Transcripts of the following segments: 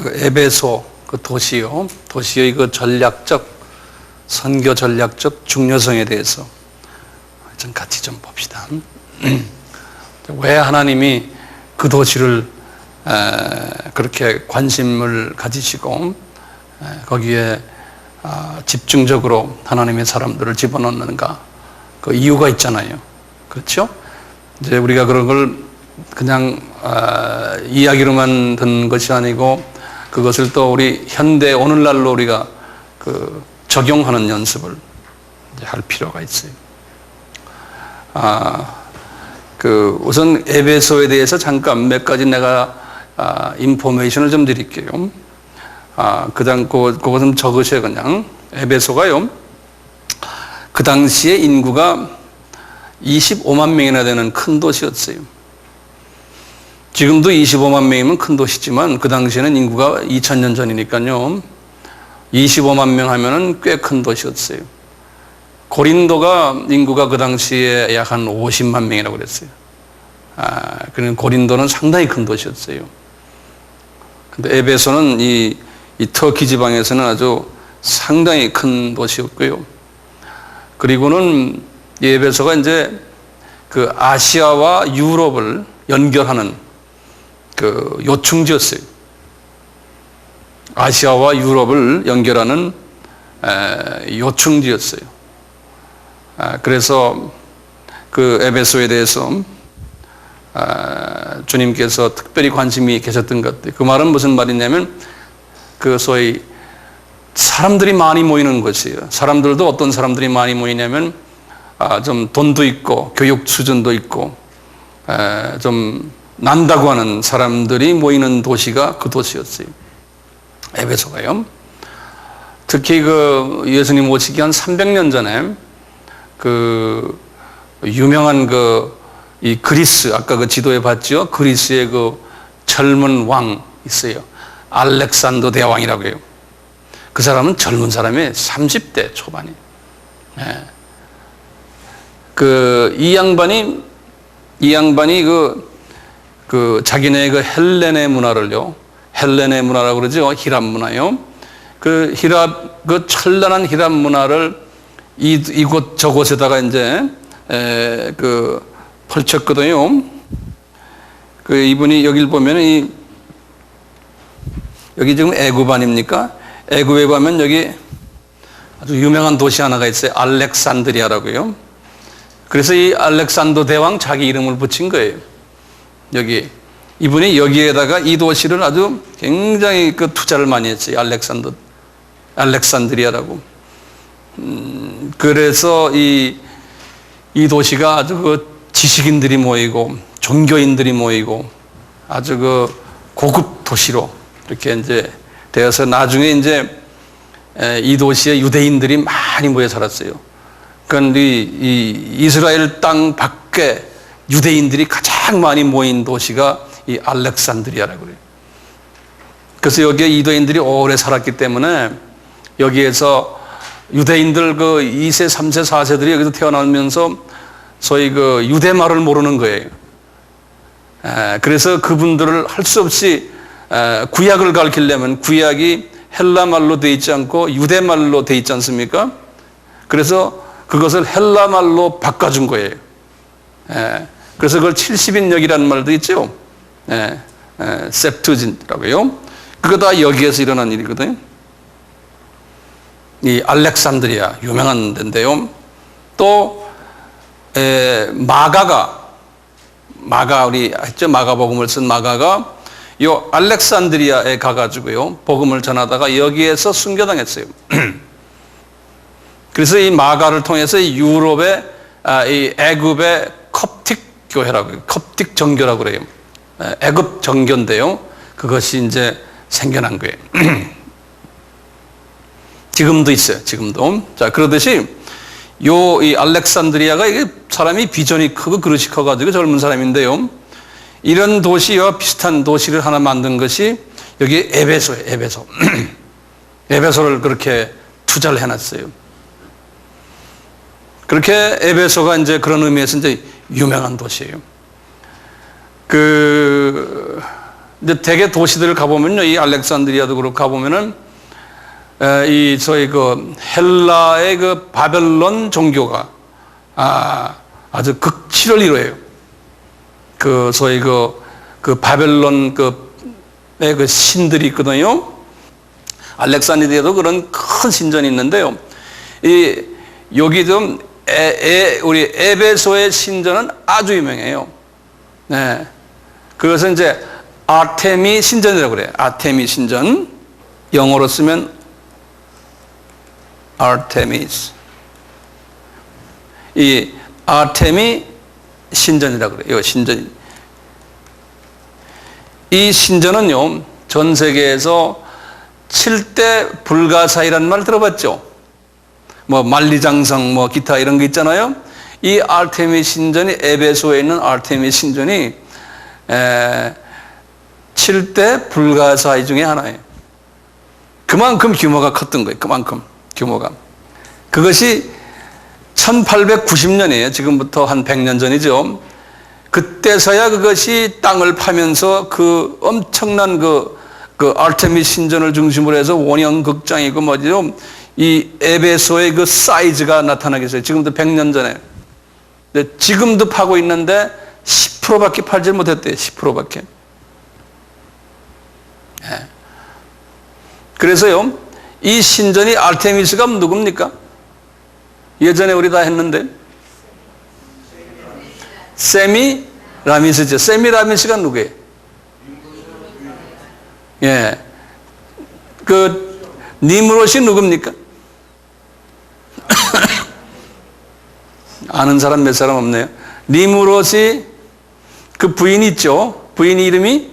그 에베소 그 도시의 그 선교 전략적 중요성에 대해서 좀 같이 좀 봅시다. 왜 하나님이 그 도시를 그렇게 관심을 가지시고 거기에 집중적으로 하나님의 사람들을 집어넣는가? 그 이유가 있잖아요. 그렇죠? 이제 우리가 그런 걸 그냥 이야기로만 듣는 것이 아니고 그것을 또 우리 현대 오늘날로 우리가 그 적용하는 연습을 이제 할 필요가 있어요. 우선 에베소에 대해서 잠깐 몇 가지 내가 인포메이션을 좀 드릴게요. 그거 좀 적으세요, 그냥. 에베소가요, 그 당시에 인구가 25만 명이나 되는 큰 도시였어요. 지금도 25만 명이면 큰 도시지만 그 당시에는 인구가 2000년 전이니까요. 25만 명 하면은 꽤 큰 도시였어요. 고린도가 인구가 그 당시에 약 한 50만 명이라고 그랬어요. 그러니까 고린도는 상당히 큰 도시였어요. 근데 에베소는 이 터키 지방에서는 아주 상당히 큰 도시였고요. 그리고는 이 에베소가 이제 그 아시아와 유럽을 연결하는 그 요충지였어요. 아시아와 유럽을 연결하는 요충지였어요. 그래서 그 에베소에 대해서 주님께서 특별히 관심이 계셨던 것 같아요. 그 말은 무슨 말이냐면 그 소위 사람들이 많이 모이는 것이에요. 사람들도 어떤 사람들이 많이 모이냐면 좀 돈도 있고 교육 수준도 있고 좀 난다고 하는 사람들이 모이는 도시가 그 도시였어요. 에베소가요. 특히 그 예수님 오시기 한 300년 전에 그 유명한 이 그리스, 아까 그 지도에 봤죠? 그리스의 그 젊은 왕 있어요. 알렉산더 대왕이라고 해요. 그 사람은 젊은 사람이 30대 초반이에요. 이 양반이 자기네 그 헬렌의 문화를요, 헬렌의 문화라고 그러죠. 히랍 문화요. 그 찬란한 히랍 문화를 이곳 저곳에다가 이제 펼쳤거든요. 이분이 여길 보면 여기 지금 애굽 아닙니까? 애굽에 가면 여기 아주 유명한 도시 하나가 있어요. 알렉산드리아라고요. 그래서 이 알렉산더 대왕 자기 이름을 붙인 거예요. 이분이 여기에다가 이 도시를 아주 굉장히 투자를 많이 했어요. 알렉산드리아라고. 그래서 이 도시가 아주 지식인들이 모이고 종교인들이 모이고 아주 고급 도시로 이렇게 이제 되어서 나중에 이제 이 도시에 유대인들이 많이 모여 살았어요. 그러니까 이 이스라엘 땅 밖에 유대인들이 가장 많이 모인 도시가 이 알렉산드리아라고 그래요. 그래서 여기에 유대인들이 오래 살았기 때문에 여기에서 유대인들 2세, 3세, 4세들이 여기서 태어나면서 소위 유대말을 모르는 거예요. 그래서 그분들을 할 수 없이 구약을 가르치려면 구약이 헬라말로 되어 있지 않고 유대말로 되어 있지 않습니까? 그래서 그것을 헬라말로 바꿔준 거예요. 그래서 그걸 70인역이라는 말도 있죠. septuagint라고요. 그거 다 여기에서 일어난 일이거든요. 이 알렉산드리아 유명한 데인데요. 또 마가 우리 했죠. 마가복음을 쓴 마가가 요 알렉산드리아에 가가지고요 복음을 전하다가 여기에서 순교당했어요. 그래서 이 마가를 통해서 유럽의 이 애굽의 콥틱 교회라고 해요. 콥틱 정교라고 그래요. 애굽 정교인데요. 그것이 이제 생겨난 거예요. 지금도 있어요. 지금도. 자, 그러듯이 이 알렉산드리아가 이게 사람이 비전이 크고 그릇이 커가지고 젊은 사람인데요. 이런 도시와 비슷한 도시를 하나 만든 것이 여기 에베소예요. 에베소. 에베소를 그렇게 투자를 해놨어요. 그렇게 에베소가 이제 그런 의미에서 이제 유명한 도시예요. 이제 대개 도시들 가보면요, 이 알렉산드리아도 그렇고 가보면은 이 저희 그 헬라의 그 바벨론 종교가 아주 극치를 이뤄요. 그 소위 그 바벨론 그 신들이 있거든요. 알렉산드리아도 그런 큰 신전이 있는데요. 여기 좀 우리 에베소의 신전은 아주 유명해요. 네. 그것은 이제 아테미 신전이라고 그래요. 아테미 신전. 영어로 쓰면 아르테미스. 이 아테미 신전이라고 그래요. 이 신전. 이 신전은요, 전 세계에서 7대 불가사의라는 말 들어봤죠? 뭐 만리장성, 뭐 기타 이런 거 있잖아요. 이 아르테미 신전이, 에베소에 있는 아르테미 신전이 7대 불가사의 중에 하나예요. 그만큼 규모가 컸던 거예요. 그만큼 규모가. 그것이 1890년이에요. 지금부터 한 100년 전이죠. 그때서야 그것이 땅을 파면서 그 엄청난 그 아르테미 신전을 중심으로 해서 원형 극장이고 뭐죠. 이 에베소의 그 사이즈가 나타나게 했어요. 지금도 100년 전에. 근데 지금도 파고 있는데 10%밖에 팔지 못했대요. 10%밖에. 네. 그래서요, 이 신전이 아르테미스가 누굽니까? 예전에 우리 다 했는데. 세미라미스죠. 세미라미스가 누구예요? 예. 그, 니므롯이 누굽니까? 아는 사람 몇 사람 없네요. 니므롯이 그 부인이 있죠. 부인 이름이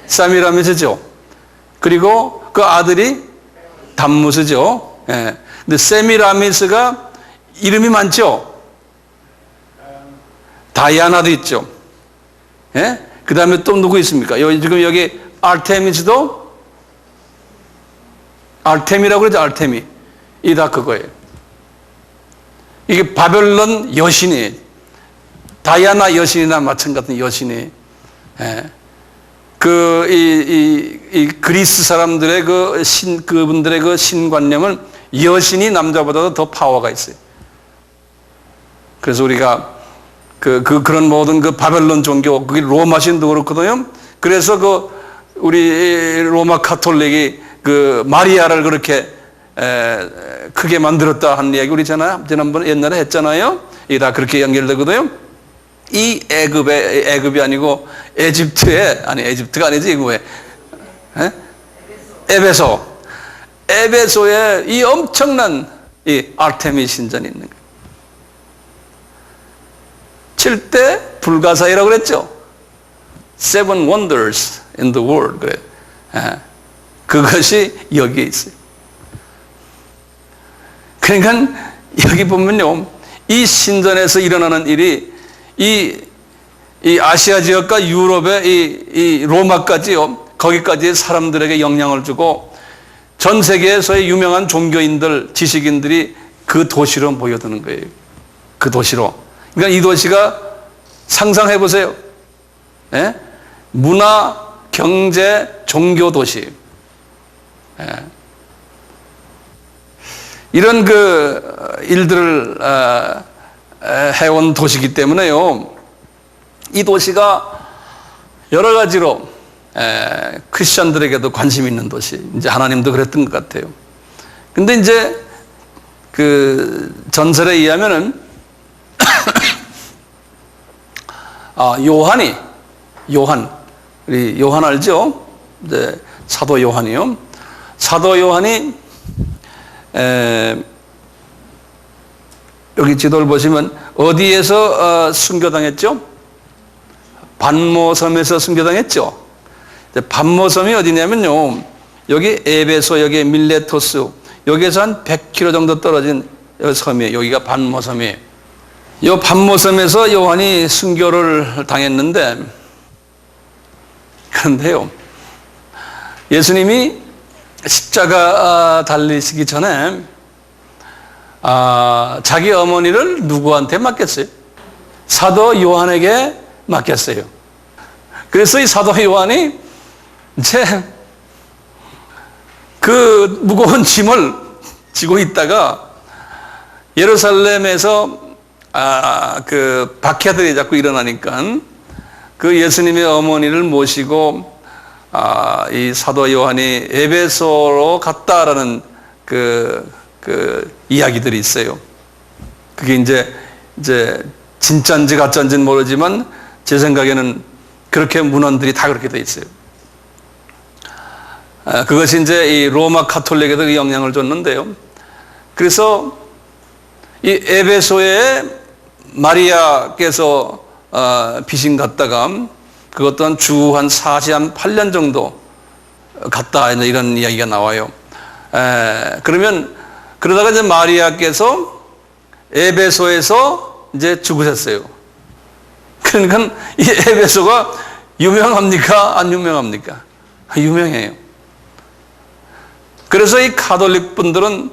세미라미스죠. 그리고 그 아들이 담무스죠. 예. 근데 세미라미스가 이름이 많죠. 다이아나도 있죠. 예? 그 다음에 또 누구 있습니까? 지금 여기 아르테미스도 아르테미라고 그러죠. 아르테미. 이 다 그거예요. 이게 바벨론 여신이에요. 다이아나 여신이나 마찬가지 여신이. 예. 이 그리스 사람들의 그분들의 그 신관념은 여신이 남자보다도 더 파워가 있어요. 그래서 우리가 그런 모든 그 바벨론 종교, 그게 로마 신도 그렇거든요. 그래서 우리 로마 카톨릭이 그 마리아를 그렇게 크게 만들었다 하는 이야기 우리 지난번에 옛날에 했잖아요. 이게 다 그렇게 연결되거든요. 이 애굽이 아니고 에집트가 아니지, 이거 에베소에 이 엄청난 이 아르테미 신전이 있는 거예요. 7대 불가사의라고 그랬죠. Seven wonders in the world. 그래. 그것이 여기에 있어요. 그러니까 여기 보면요, 이 신전에서 일어나는 일이 이 아시아 지역과 유럽의 이 로마까지요, 거기까지 사람들에게 영향을 주고 전 세계에서의 유명한 종교인들, 지식인들이 그 도시로 모여드는 거예요. 그 도시로. 그러니까 이 도시가 상상해 보세요. 예? 문화, 경제, 종교 도시. 예. 이런 일들을 해온 도시이기 때문에요. 이 도시가 여러 가지로 크리스천들에게도 관심 있는 도시. 이제 하나님도 그랬던 것 같아요. 근데 이제 그 전설에 의하면은 우리 요한 알죠? 이제 사도 요한이요. 사도 요한이 여기 지도를 보시면 어디에서 순교당했죠? 반모섬에서 순교당했죠. 반모섬이 어디냐면요, 여기 에베소, 여기 밀레토스, 여기에서 한 100km 정도 떨어진 섬이에요. 여기가 반모섬이에요. 이 반모섬에서 요한이 순교를 당했는데, 그런데요, 예수님이 십자가 달리시기 전에 자기 어머니를 누구한테 맡겼어요? 사도 요한에게 맡겼어요. 그래서 이 사도 요한이 이제 그 무거운 짐을 지고 있다가 예루살렘에서 그 박해들이 자꾸 일어나니까 그 예수님의 어머니를 모시고 이 사도 요한이 에베소로 갔다라는 그 이야기들이 있어요. 그게 이제 진짜인지 가짜인지는 모르지만 제 생각에는 그렇게 문헌들이 다 그렇게 돼 있어요. 그것이 이제 이 로마 카톨릭에도 영향을 줬는데요. 그래서 이 에베소에 마리아께서 피신 갔다가 그것 또한 주 한 48년 정도 갔다 이런 이야기가 나와요. 그러면 그러다가 이제 마리아께서 에베소에서 이제 죽으셨어요. 그러니까 이 에베소가 유명합니까? 안 유명합니까? 유명해요. 그래서 이 가톨릭 분들은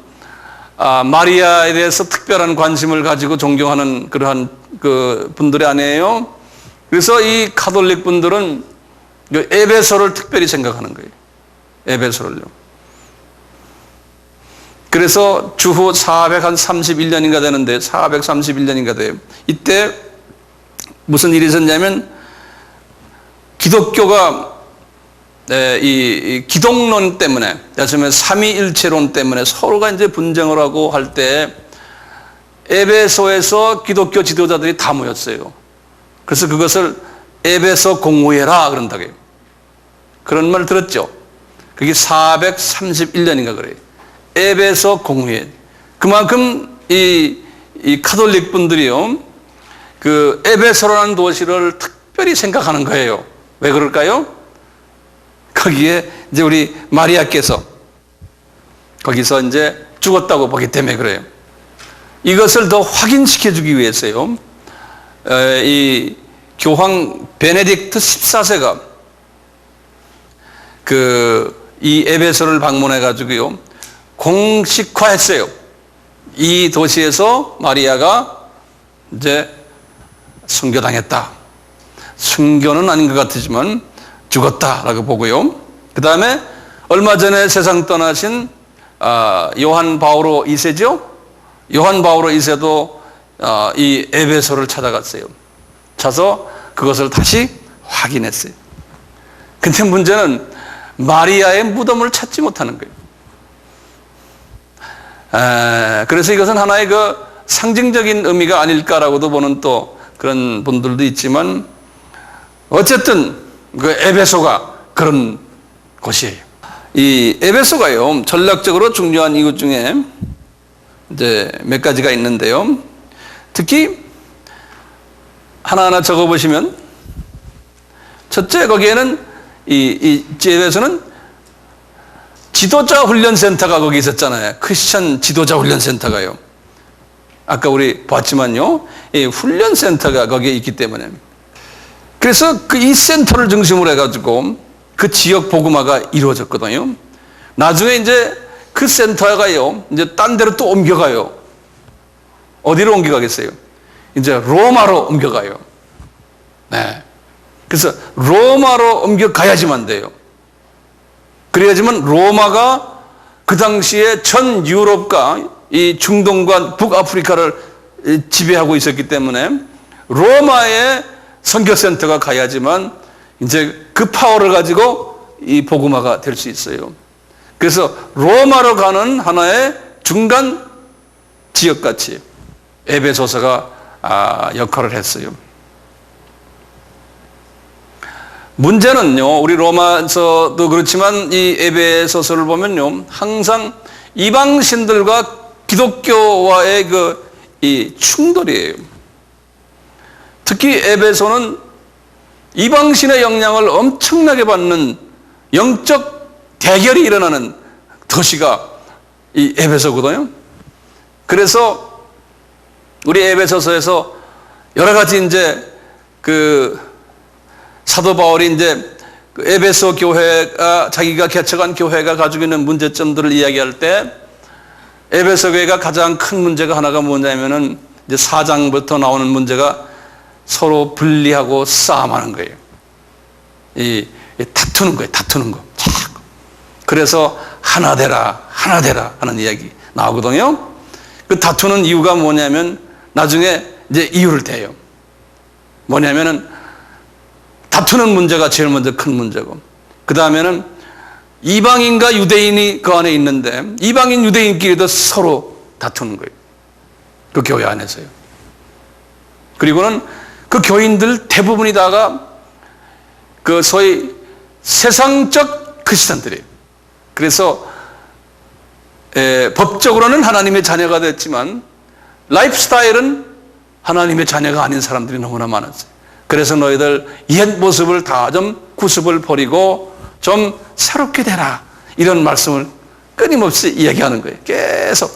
마리아에 대해서 특별한 관심을 가지고 존경하는 그러한 그 분들이 아니에요. 그래서 이 가톨릭 분들은 에베소를 특별히 생각하는 거예요. 에베소를요. 그래서 주후 431년인가 되는데 431년인가 돼요. 이때 무슨 일이 있었냐면 기독교가 이 기독론 때문에, 요즘에 삼위일체론 때문에 서로가 이제 분쟁을 하고 할 때 에베소에서 기독교 지도자들이 다 모였어요. 그래서 그것을 에베소 공회라 그런다고요. 그런 말 들었죠? 그게 431년인가 그래요. 에베소 공회. 그만큼 이 가톨릭 분들이요, 그 에베소라는 도시를 특별히 생각하는 거예요. 왜 그럴까요? 거기에 이제 우리 마리아께서 거기서 이제 죽었다고 보기 때문에 그래요. 이것을 더 확인시켜 주기 위해서요, 이 교황 베네딕트 14세가 이 에베소를 방문해 가지고요, 공식화했어요. 이 도시에서 마리아가 이제 순교당했다. 순교는 아닌 것 같지만 죽었다라고 보고요. 그 다음에 얼마 전에 세상 떠나신 요한 바오로 2세죠. 요한 바오로 2세도 이 에베소를 찾아갔어요. 찾아서 그것을 다시 확인했어요. 근데 문제는 마리아의 무덤을 찾지 못하는 거예요. 그래서 이것은 하나의 그 상징적인 의미가 아닐까라고도 보는 또 그런 분들도 있지만, 어쨌든 그 에베소가 그런 곳이에요. 이 에베소가요, 전략적으로 중요한 이유 중에 이제 몇 가지가 있는데요. 특히 하나하나 적어보시면, 첫째, 거기에는 이 에베소는 지도자 훈련센터가 거기 있었잖아요. 크리스천 지도자 훈련센터가요. 아까 우리 봤지만요, 이 훈련센터가 거기에 있기 때문에, 그래서 이 센터를 중심으로 해가지고 그 지역 복음화가 이루어졌거든요. 나중에 이제 그 센터가요, 이제 딴 데로 또 옮겨가요. 어디로 옮겨가겠어요? 이제 로마로 옮겨가요. 네. 그래서 로마로 옮겨가야지만 돼요. 그래야지만 로마가 그 당시에 전 유럽과 이 중동과 북아프리카를 지배하고 있었기 때문에 로마의 선교센터가 가야지만 이제 그 파워를 가지고 이 복음화가 될 수 있어요. 그래서 로마로 가는 하나의 중간 지역같이 에베소서가 역할을 했어요. 문제는요, 우리 로마서도 그렇지만 이 에베소서를 보면요, 항상 이방신들과 기독교와의 이 충돌이에요. 특히 에베소는 이방신의 영향을 엄청나게 받는 영적 대결이 일어나는 도시가 이 에베소거든요. 그래서 우리 에베소서에서 여러 가지 이제 사도 바울이 이제 에베소 교회가, 자기가 개척한 교회가 가지고 있는 문제점들을 이야기할 때 에베소 교회가 가장 큰 문제가 하나가 뭐냐면은 이제 4장부터 나오는 문제가 서로 분리하고 싸움하는 거예요. 이 다투는 거예요. 다투는 거. 자꾸. 그래서 하나 되라, 하나 되라 하는 이야기 나오거든요. 그 다투는 이유가 뭐냐면 나중에 이제 이유를 대요. 뭐냐면은 다투는 문제가 제일 먼저 큰 문제고, 그 다음에는 이방인과 유대인이 그 안에 있는데 이방인 유대인끼리도 서로 다투는 거예요. 그 교회 안에서요. 그리고는 그 교인들 대부분이 다가 그 소위 세상적 크리스찬들이에요. 그래서 법적으로는 하나님의 자녀가 됐지만 라이프 스타일은 하나님의 자녀가 아닌 사람들이 너무나 많았어요. 그래서 너희들 옛 모습을 다 좀 구습을 버리고 좀 새롭게 되라, 이런 말씀을 끊임없이 이야기하는 거예요. 계속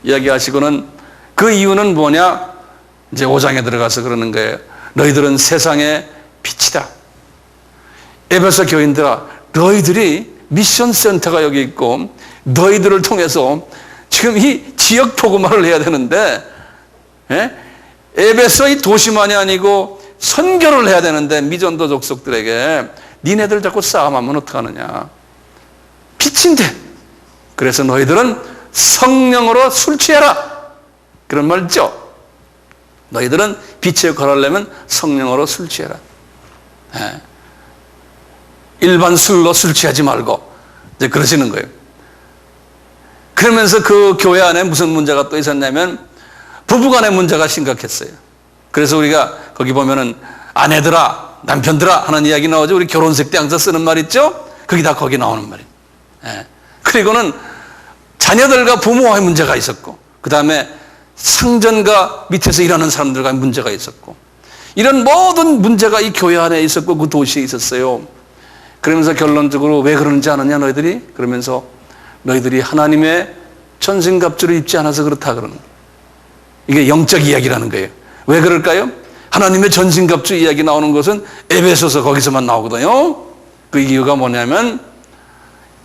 이야기하시고는 그 이유는 뭐냐, 이제 5장에 들어가서 그러는 거예요. 너희들은 세상의 빛이다. 에베소 교인들아, 너희들이 미션 센터가 여기 있고 너희들을 통해서 지금 이 지역 복음화를 해야 되는데, 에베소의 도시만이 아니고 선교를 해야 되는데 미전도 족속들에게 니네들 자꾸 싸움하면 어떡하느냐. 빛인데. 그래서 너희들은 성령으로 술 취해라, 그런 말 있죠. 너희들은 빛의 역할을 하려면 성령으로 술 취해라. 일반 술로 술 취하지 말고 이제 그러시는 거예요. 그러면서 그 교회 안에 무슨 문제가 또 있었냐면 부부간의 문제가 심각했어요. 그래서 우리가 거기 보면은 아내들아, 남편들아 하는 이야기 나오죠. 우리 결혼식 때 항상 쓰는 말 있죠. 그게 다 거기 나오는 말이에요. 그리고는 자녀들과 부모와의 문제가 있었고, 그 다음에 상전과 밑에서 일하는 사람들과의 문제가 있었고, 이런 모든 문제가 이 교회 안에 있었고 그 도시에 있었어요. 그러면서 결론적으로 왜 그러는지 아느냐 너희들이? 그러면서 너희들이 하나님의 전신갑주를 입지 않아서 그렇다 그러는 거예요. 이게 영적 이야기라는 거예요. 왜 그럴까요? 하나님의 전신갑주 이야기 나오는 것은 에베소서 거기서만 나오거든요. 그 이유가 뭐냐면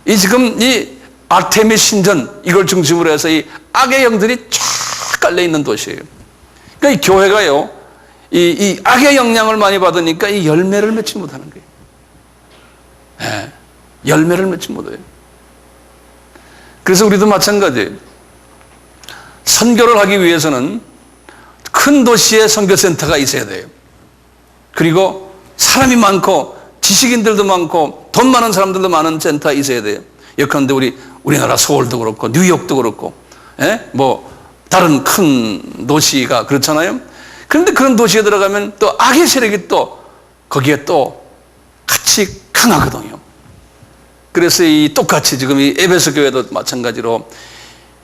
지금 이 아르테미스 신전 이걸 중심으로 해서 이 악의 영들이 쫙 깔려 있는 도시예요. 그러니까 이 교회가요, 이 악의 영향을 많이 받으니까 이 열매를 맺지 못하는 거예요. 열매를 맺지 못해요. 그래서 우리도 마찬가지예요. 선교를 하기 위해서는 큰 도시에 선교센터가 있어야 돼요. 그리고 사람이 많고 지식인들도 많고 돈 많은 사람들도 많은 센터가 있어야 돼요. 예컨대 우리나라 서울도 그렇고 뉴욕도 그렇고, 뭐 다른 큰 도시가 그렇잖아요. 그런데 그런 도시에 들어가면 또 악의 세력이 또 거기에 또 같이 강하거든요. 그래서 똑같이 지금 이 에베소 교회도 마찬가지로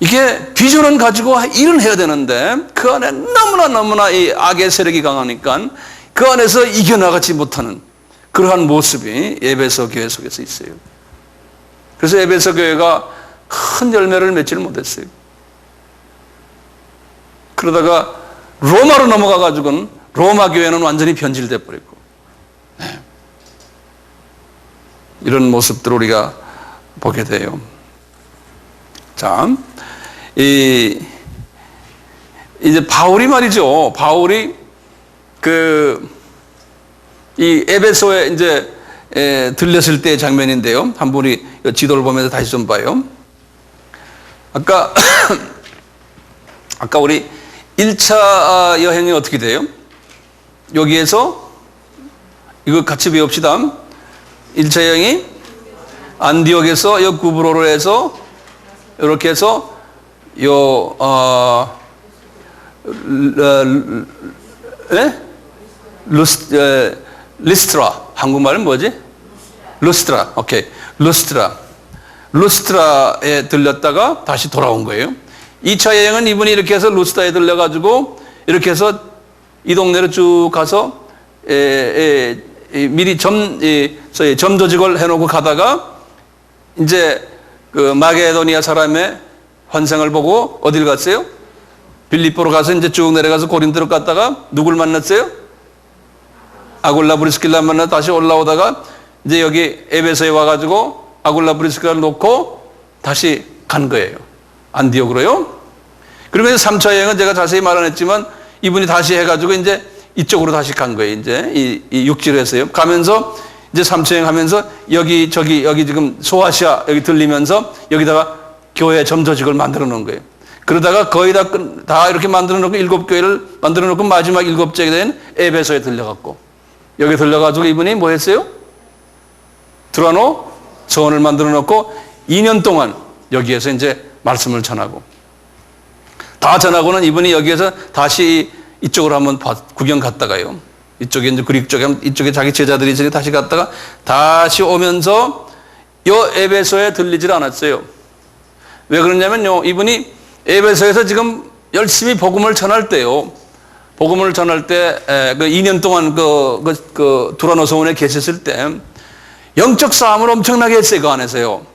이게 비전은 가지고 일은 해야 되는데 그 안에 너무나 이 악의 세력이 강하니까 그 안에서 이겨나가지 못하는 그러한 모습이 에베소 교회 속에서 있어요. 그래서 에베소 교회가 큰 열매를 맺지를 못했어요. 그러다가 로마로 넘어가 가지고는 로마 교회는 완전히 변질돼 버렸고, 이런 모습들을 우리가 보게 돼요. 자, 이제 바울이 말이죠. 바울이 이 에베소에 이제 들렸을 때의 장면인데요. 한번 우리 지도를 보면서 다시 좀 봐요. 아까 우리 1차 여행이 어떻게 돼요? 여기에서 이거 같이 배웁시다. 1차 여행이 안디옥에서 구브로로 해서 이렇게 해서 리스트라, 한국말은 뭐지? 루스트라. 오케이. 루스트라에 들렸다가 다시 돌아온 거예요. 2차 여행은 이분이 이렇게 해서 루스트라에 들려가지고 이렇게 해서 이 동네로 쭉 가서 미리 점조직을 해놓고 가다가 이제 그 마게도니아 사람의 환상을 보고 어딜 갔어요? 빌립보로 가서 이제 쭉 내려가서 고린도로 갔다가 누굴 만났어요? 아굴라 브리스길라 만나 다시 올라오다가 이제 여기 에베소에 와가지고 아굴라 브리스길라를 놓고 다시 간 거예요. 안디옥으로요. 그러면서 3차 여행은 제가 자세히 말 안 했지만 이분이 다시 해가지고 이제 이쪽으로 다시 간 거예요. 이제 이 육지로 했어요. 가면서 이제 삼초여행 하면서 여기 지금 소아시아 여기 들리면서 여기다가 교회 점조직을 만들어 놓은 거예요. 그러다가 거의 다 이렇게 만들어 놓고 7교회를 만들어 놓고 마지막 7째가 된 에베소에 들려갔고, 여기 들려가지고 이분이 뭐 했어요? 드라노 서원을 만들어 놓고 2년 동안 여기에서 이제 말씀을 전하고, 다 전하고는 이분이 여기에서 다시 이쪽으로 한번 구경 갔다가요. 이쪽에 이제 그리스 쪽에 이쪽에 자기 제자들이 있으니 다시 갔다가 다시 오면서 요 에베소에 들리질 않았어요. 왜 그러냐면요, 이분이 에베소에서 지금 열심히 복음을 전할 때요. 복음을 전할 때 그 2년 동안 그 두라노 소원에 계셨을 때 영적 싸움을 엄청나게 했어요. 그 안에서요.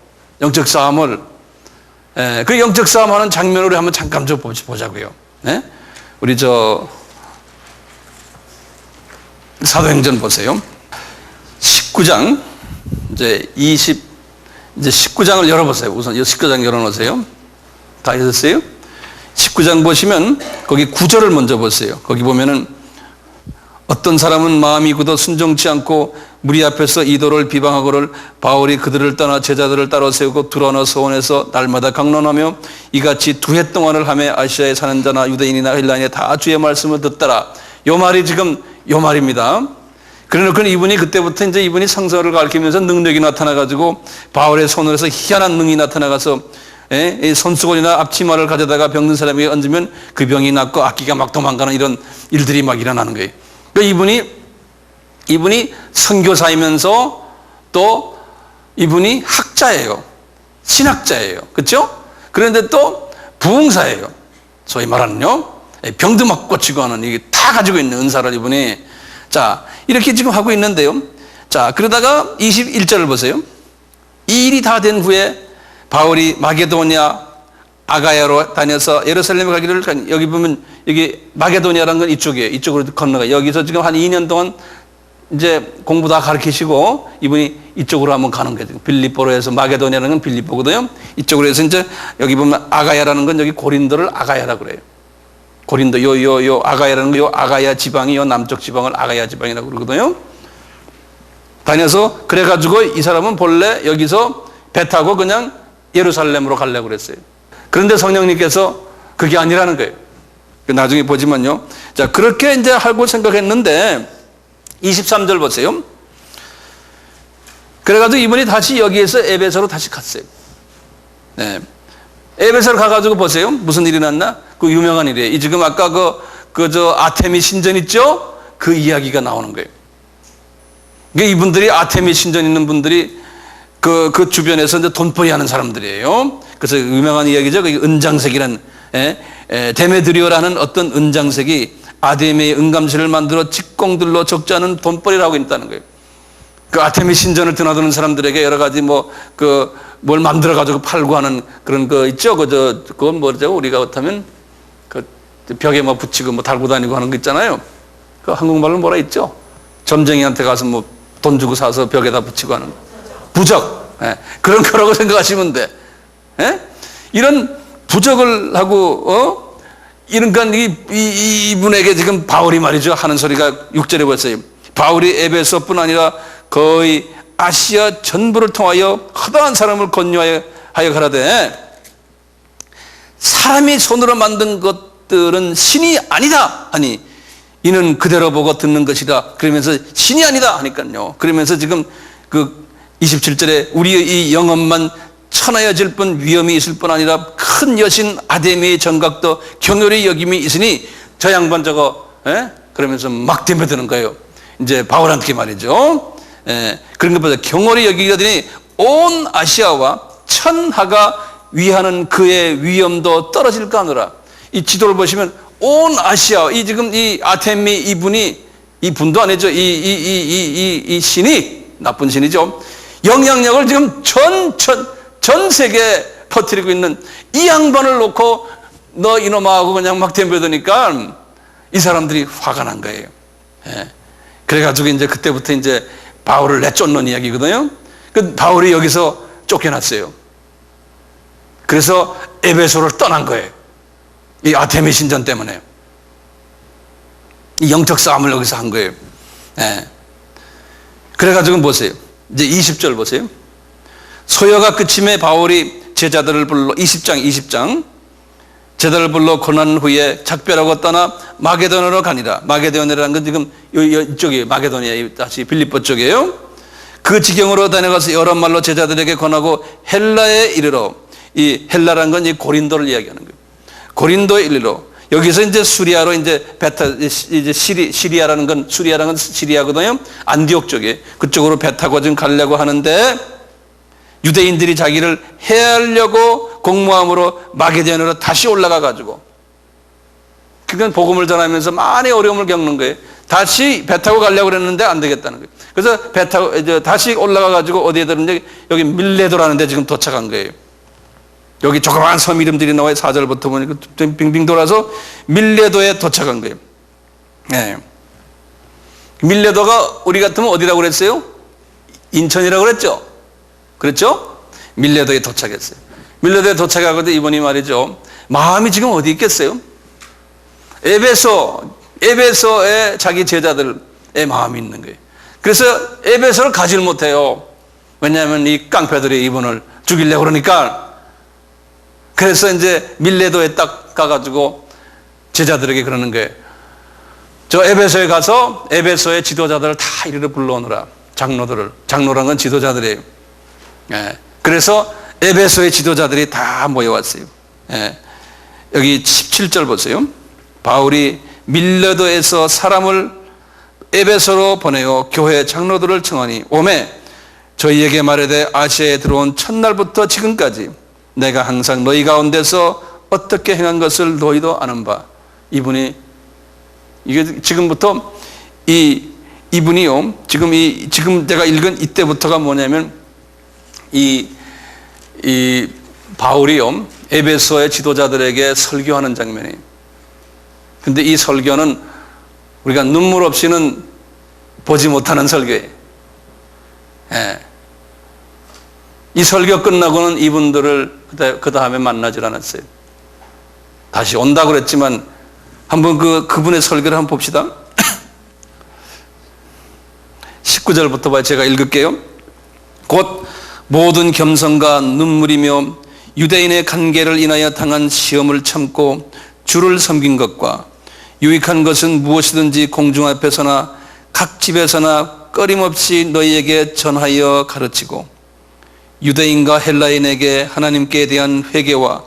영적 싸움을. 그 영적 싸움하는 장면으로 한번 잠깐 좀 보자고요. 네? 우리 사도행전 보세요. 19장 이제 19장을 열어보세요. 우선 19장 열어놓으세요. 다 하셨어요? 19장 보시면 거기 9절을 먼저 보세요. 거기 보면은 어떤 사람은 마음이 굳어 순종치 않고 무리 앞에서 이도를 비방하고를 바울이 그들을 떠나 제자들을 따로 세우고 두라노 소원에서 날마다 강론하며 이같이 2해 동안을 하며 아시아에 사는 자나 유대인이나 헬라인이 다 주의 말씀을 듣더라. 요 말이 지금 요 말입니다. 그래놓고 이분이 그때부터 이제 이분이 성서를 가르치면서 능력이 나타나가지고 바울의 손으로 해서 희한한 능이 나타나가서 손수건이나 앞치마를 가져다가 병든 사람에게 얹으면 그 병이 낫고 악기가 막 도망가는 이런 일들이 막 일어나는 거예요. 그러니까 이분이 선교사이면서 또 이분이 학자예요. 신학자예요. 그렇죠? 그런데 또 부흥사예요. 소위 말하는요. 병도 막 고치고 하는 이게 다 가지고 있는 은사를 이분이. 자, 이렇게 지금 하고 있는데요. 자, 그러다가 21절을 보세요. 이 일이 다 된 후에 바울이 마게도냐 아가야로 다녀서 예루살렘에 가기를, 여기 보면 여기 마게도냐라는 건 이쪽이에요. 이쪽으로 건너가. 여기서 지금 한 2년 동안 이제 공부 다 가르치시고 이분이 이쪽으로 한번 가는 거예요. 빌립보로 해서 마게도냐라는 건 빌립보거든요. 이쪽으로 해서 이제 여기 보면 아가야라는 건 여기 고린도를 아가야라고 그래요. 고린도 요 아가야라는 거, 요 아가야 지방이 요 남쪽 지방을 아가야 지방이라고 그러거든요. 다녀서 그래가지고 이 사람은 본래 여기서 배 타고 그냥 예루살렘으로 가려고 그랬어요. 그런데 성령님께서 그게 아니라는 거예요. 나중에 보지만요. 자, 그렇게 이제 하고 생각했는데 23절 보세요. 그래가지고 이분이 다시 여기에서 에베소로 다시 갔어요. 네. 에베소로 가가지고 보세요. 무슨 일이 났나? 그 유명한 일이에요. 이 지금 아까 저 아테미 신전 있죠? 그 이야기가 나오는 거예요. 그러니까 이분들이 아테미 신전 있는 분들이 그 주변에서 이제 돈벌이 하는 사람들이에요. 그래서 유명한 이야기죠. 그 은장색이라는, 데메드리오라는 어떤 은장색이 아테미의 은감실을 만들어 직공들로 적지 않은 돈벌이를 하고 있다는 거예요. 그 아테미 신전을 드나드는 사람들에게 여러 가지 뭘 만들어가지고 팔고 하는 그런 거 있죠? 그건 뭐죠? 우리가 어떻다면 그 벽에 뭐 붙이고 뭐 달고 다니고 하는 거 있잖아요. 그 한국말로 뭐라 있죠? 점쟁이한테 가서 뭐 돈 주고 사서 벽에다 붙이고 하는 부적. 그런 거라고 생각하시면 돼. 이런 부적을 하고, 이러니까 이분에게 지금 바울이 말이죠. 하는 소리가 6절에 보세요. 바울이 에베소뿐 아니라 거의 아시아 전부를 통하여 허다한 사람을 권유하여 가라되 사람이 손으로 만든 것들은 신이 아니다 하니 이는 그대로 보고 듣는 것이다. 그러면서 신이 아니다 하니까요. 그러면서 지금 그 27절에 우리의 이 영혼만 천하여질 뿐 위험이 있을 뿐 아니라 큰 여신 아데미의 정각도 경멸의 여김이 있으니 저 양반 그러면서 막 덤벼드는 거예요. 이제 바울한테 말이죠. 그런 것보다 경홀히 여기게 되니 온 아시아와 천하가 위하는 그의 위엄도 떨어질까 하노라. 이 지도를 보시면 온 아시아, 지금 이 아테미 이분도 아니죠. 이 신이, 나쁜 신이죠. 영향력을 지금 전 세계에 퍼뜨리고 있는 이 양반을 놓고 너 이놈아 하고 그냥 막 덤벼드니까 이 사람들이 화가 난 거예요. 그래가지고 이제 그때부터 이제 바울을 내쫓는 이야기거든요. 그 바울이 여기서 쫓겨났어요. 그래서 에베소를 떠난 거예요. 이 아테미 신전 때문에. 이 영적 싸움을 여기서 한 거예요. 그래가지고 보세요. 이제 20절 보세요. 소요가 끝임에 바울이 제자들을 불러 20장 제자들을 불러 고난 후에 작별하고 떠나 마게도냐로 가니라. 마게도냐라는 건 지금 이쪽이에요. 마게도냐, 다시 빌립보 쪽이에요. 그 지경으로 다녀가서 여러 말로 제자들에게 권하고 헬라에 이르러, 이 헬라라는 건 이 고린도를 이야기하는 거예요. 고린도에 이르러, 여기서 이제 수리아로 이제 이제 시리아라는 건 시리아거든요. 안디옥 쪽에 그쪽으로 배 타고 지금 가려고 하는데 유대인들이 자기를 해하려고 공모함으로 마게도냐로 다시 올라가 가지고, 그건 복음을 전하면서 많이 어려움을 겪는 거예요. 다시 배 타고 가려고 그랬는데 안 되겠다는 거예요. 그래서 배 타고 이제 다시 올라가 가지고 어디에 들었는지 여기 밀레도라는 데 지금 도착한 거예요. 여기 조그마한 섬 이름들이 나와요. 4절부터 보니까 빙빙 돌아서 밀레도에 도착한 거예요. 네. 밀레도가 우리 같으면 어디라고 그랬어요? 인천이라고 그랬죠? 그렇죠? 밀레도에 도착했어요. 밀레도에 도착하고도 이분이 말이죠, 마음이 지금 어디 있겠어요? 에베소에 자기 제자들의 마음이 있는 거예요. 그래서 에베소를 가질 못해요. 왜냐하면 이 깡패들이 이분을 죽이려고 그러니까. 그래서 이제 밀레도에 딱 가가지고 제자들에게 그러는 거예요. 저 에베소에 가서 에베소의 지도자들을 다 이리로 불러오느라. 장로라는 건 지도자들이에요. 예. 그래서 에베소의 지도자들이 다 모여왔어요. 예. 여기 17절 보세요. 바울이 밀레도에서 사람을 에베소로 보내어 교회 장로들을 청하니 오매 저희에게 말하되 아시아에 들어온 첫날부터 지금까지 내가 항상 너희 가운데서 어떻게 행한 것을 너희도 아는 바. 이분이 이게 지금부터 이분이요, 지금 제가 읽은 이때부터가 뭐냐면 이 바울이요 에베소의 지도자들에게 설교하는 장면이에요. 근데 이 설교는 우리가 눈물 없이는 보지 못하는 설교예요. 예. 이 설교 끝나고는 이분들을 그 다음에 만나질 않았어요. 다시 온다고 그랬지만 한번 그분의 설교를 한번 봅시다. 19절부터 봐요. 제가 읽을게요. 곧 모든 겸손과 눈물이며 유대인의 간계를 인하여 당한 시험을 참고 주를 섬긴 것과 유익한 것은 무엇이든지 공중 앞에서나 각 집에서나 끊임없이 너희에게 전하여 가르치고 유대인과 헬라인에게 하나님께 대한 회개와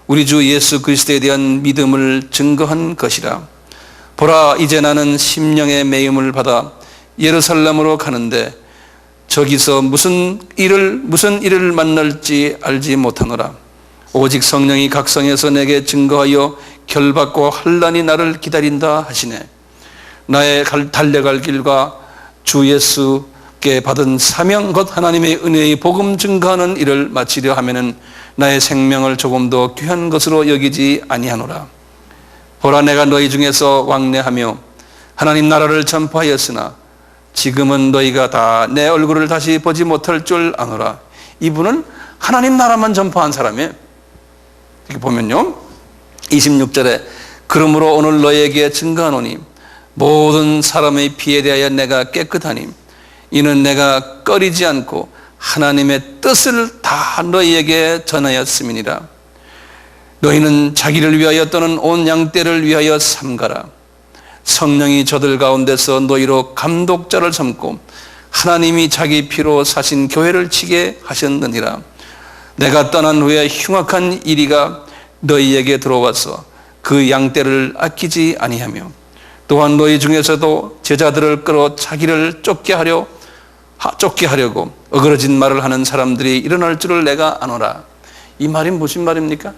우리 주 예수 그리스도에 대한 믿음을 증거한 것이라. 보라, 이제 나는 심령의 매임을 받아 예루살렘으로 가는데 저기서 무슨 일을 만날지 알지 못하노라. 오직 성령이 각성해서 내게 증거하여 결박과 환난이 나를 기다린다 하시네. 나의 달려갈 길과 주 예수께 받은 사명 곧 하나님의 은혜의 복음 증거하는 일을 마치려 하면은 나의 생명을 조금 더 귀한 것으로 여기지 아니하노라. 보라, 내가 너희 중에서 왕래하며 하나님 나라를 전파하였으나 지금은 너희가 다 내 얼굴을 다시 보지 못할 줄 아노라. 이분은 하나님 나라만 전파한 사람이에요. 이렇게 보면요, 26절에 그러므로 오늘 너희에게 증거하노니 모든 사람의 피에 대하여 내가 깨끗하니 이는 내가 꺼리지 않고 하나님의 뜻을 다 너희에게 전하였음이니라. 너희는 자기를 위하여 또는 온 양떼를 위하여 삼가라. 성령이 저들 가운데서 너희로 감독자를 삼고 하나님이 자기 피로 사신 교회를 치게 하셨느니라. 내가 떠난 후에 흉악한 이리가 너희에게 들어와서 그 양떼를 아끼지 아니하며 또한 너희 중에서도 제자들을 끌어 자기를 쫓게 하려고 어그러진 말을 하는 사람들이 일어날 줄을 내가 아노라. 이 말이 무슨 말입니까?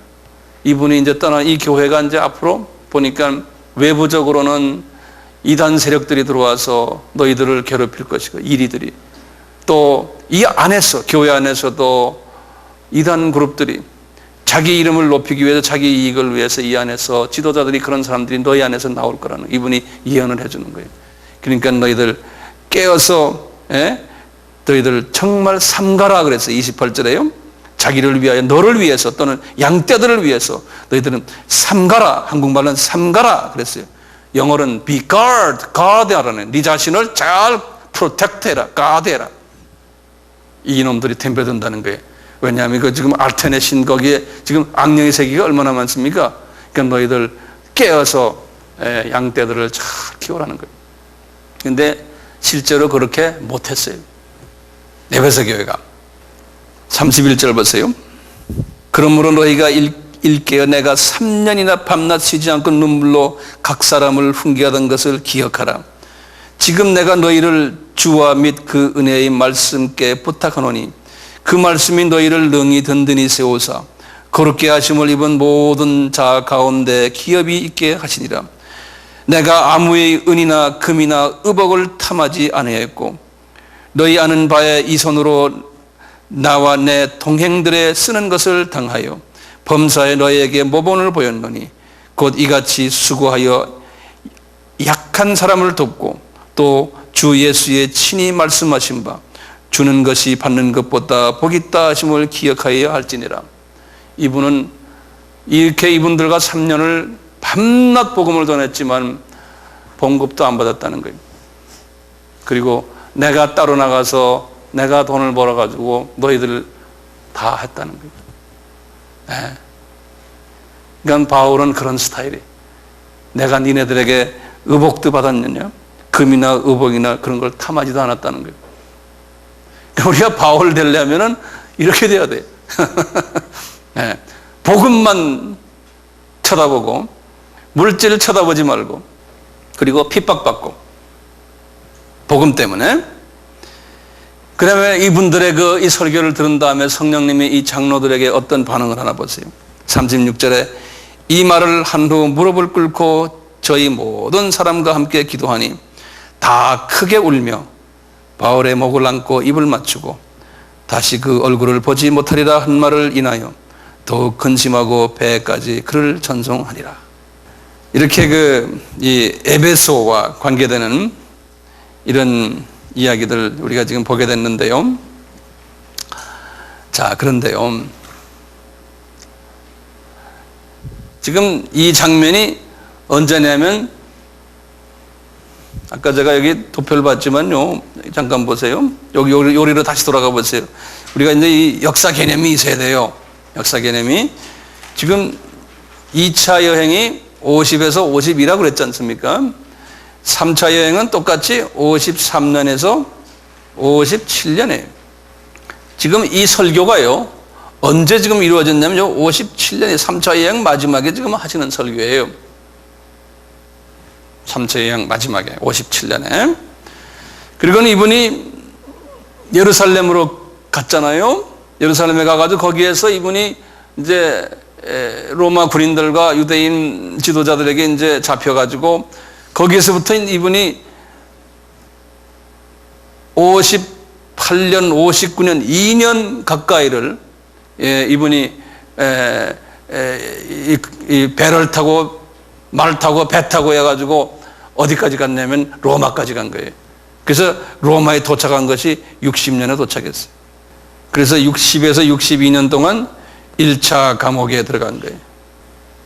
이분이 이제 떠난 이 교회가 이제 앞으로 보니까 외부적으로는 이단 세력들이 들어와서 너희들을 괴롭힐 것이고, 이리들이 또 이 안에서, 교회 안에서도 이단 그룹들이 자기 이름을 높이기 위해서, 자기 이익을 위해서 이 안에서 지도자들이, 그런 사람들이 너희 안에서 나올 거라는, 이분이 예언을 해주는 거예요. 그러니까 너희들 깨어서, 너희들 정말 삼가라 그랬어요. 28절에요. 자기를 위하여, 너를 위해서 또는 양떼들을 위해서 너희들은 삼가라. 한국말은 삼가라 그랬어요. 영어로는 be guard하라는, 네 자신을 잘 프로텍트해라, 가드해라. 이놈들이 덤벼든다는 거예요. 왜냐하면 그 지금 알테네 신 거기에 지금 악령의 세계가 얼마나 많습니까? 그러니까 너희들 깨어서 양떼들을 잘 키우라는 거예요. 근데 실제로 그렇게 못했어요. 에베소 교회가. 31절 보세요. 그러므로 너희가 일깨어 내가 3년이나 밤낮 쉬지 않고 눈물로 각 사람을 훈계하던 것을 기억하라. 지금 내가 너희를 주와 및 그 은혜의 말씀께 부탁하노니 그 말씀이 너희를 능히 든든히 세우사 거룩게 하심을 입은 모든 자 가운데 기업이 있게 하시니라. 내가 아무의 은이나 금이나 의복을 탐하지 아니하였고 너희 아는 바에 이 손으로 나와 내 동행들의 쓰는 것을 당하여 범사에 너희에게 모본을 보였노니 곧 이같이 수고하여 약한 사람을 돕고 또 주 예수의 친히 말씀하신 바 주는 것이 받는 것보다 복이 있다 하심을 기억하여야 할지니라. 이분은 이렇게 이분들과 3년을 밤낮 복음을 전했지만 봉급도 안 받았다는 거예요. 그리고 내가 따로 나가서 내가 돈을 벌어가지고 너희들 다 했다는 거예요. 네. 그러니까 바울은 그런 스타일이에요. 내가 니네들에게 의복도 받았느냐? 금이나 의복이나 그런 걸 탐하지도 않았다는 거예요. 그러니까 우리가 바울 되려면은 이렇게 돼야 돼요. 네. 복음만 쳐다보고 물질을 쳐다보지 말고 그리고 핍박받고 복음 때문에. 그다음에 이분들의 이 설교를 들은 다음에 성령님이 이 장로들에게 어떤 반응을 하나 보세요. 36절에 이 말을 한 후 무릎을 꿇고 저희 모든 사람과 함께 기도하니 다 크게 울며 바울의 목을 안고 입을 맞추고 다시 그 얼굴을 보지 못하리라 한 말을 인하여 더욱 근심하고 배까지 그를 전송하니라. 이렇게 이 에베소와 관계되는 이런 이야기들 우리가 지금 보게 됐는데요. 자, 그런데요. 지금 이 장면이 언제냐면 아까 제가 여기 도표를 봤지만요. 잠깐 보세요. 요리로 다시 돌아가 보세요. 우리가 이제 이 역사 개념이 있어야 돼요. 역사 개념이. 지금 2차 여행이 50에서 52라고 그랬지 않습니까? 3차 여행은 똑같이 53년에서 57년이에요. 지금 이 설교가요. 언제 지금 이루어졌냐면 57년에 3차 여행 마지막에 지금 하시는 설교예요. 3차 여행 마지막에 57년에. 그리고 이분이 예루살렘으로 갔잖아요. 예루살렘에 가가지고 거기에서 이분이 이제 로마 군인들과 유대인 지도자들에게 이제 잡혀가지고 거기에서부터 이분이 58년, 59년, 2년 가까이를 이분이 이 배를 타고 말 타고 배 타고 해가지고 어디까지 갔냐면 로마까지 간 거예요. 그래서 로마에 도착한 것이 60년에 도착했어요. 그래서 60에서 62년 동안 1차 감옥에 들어간 거예요.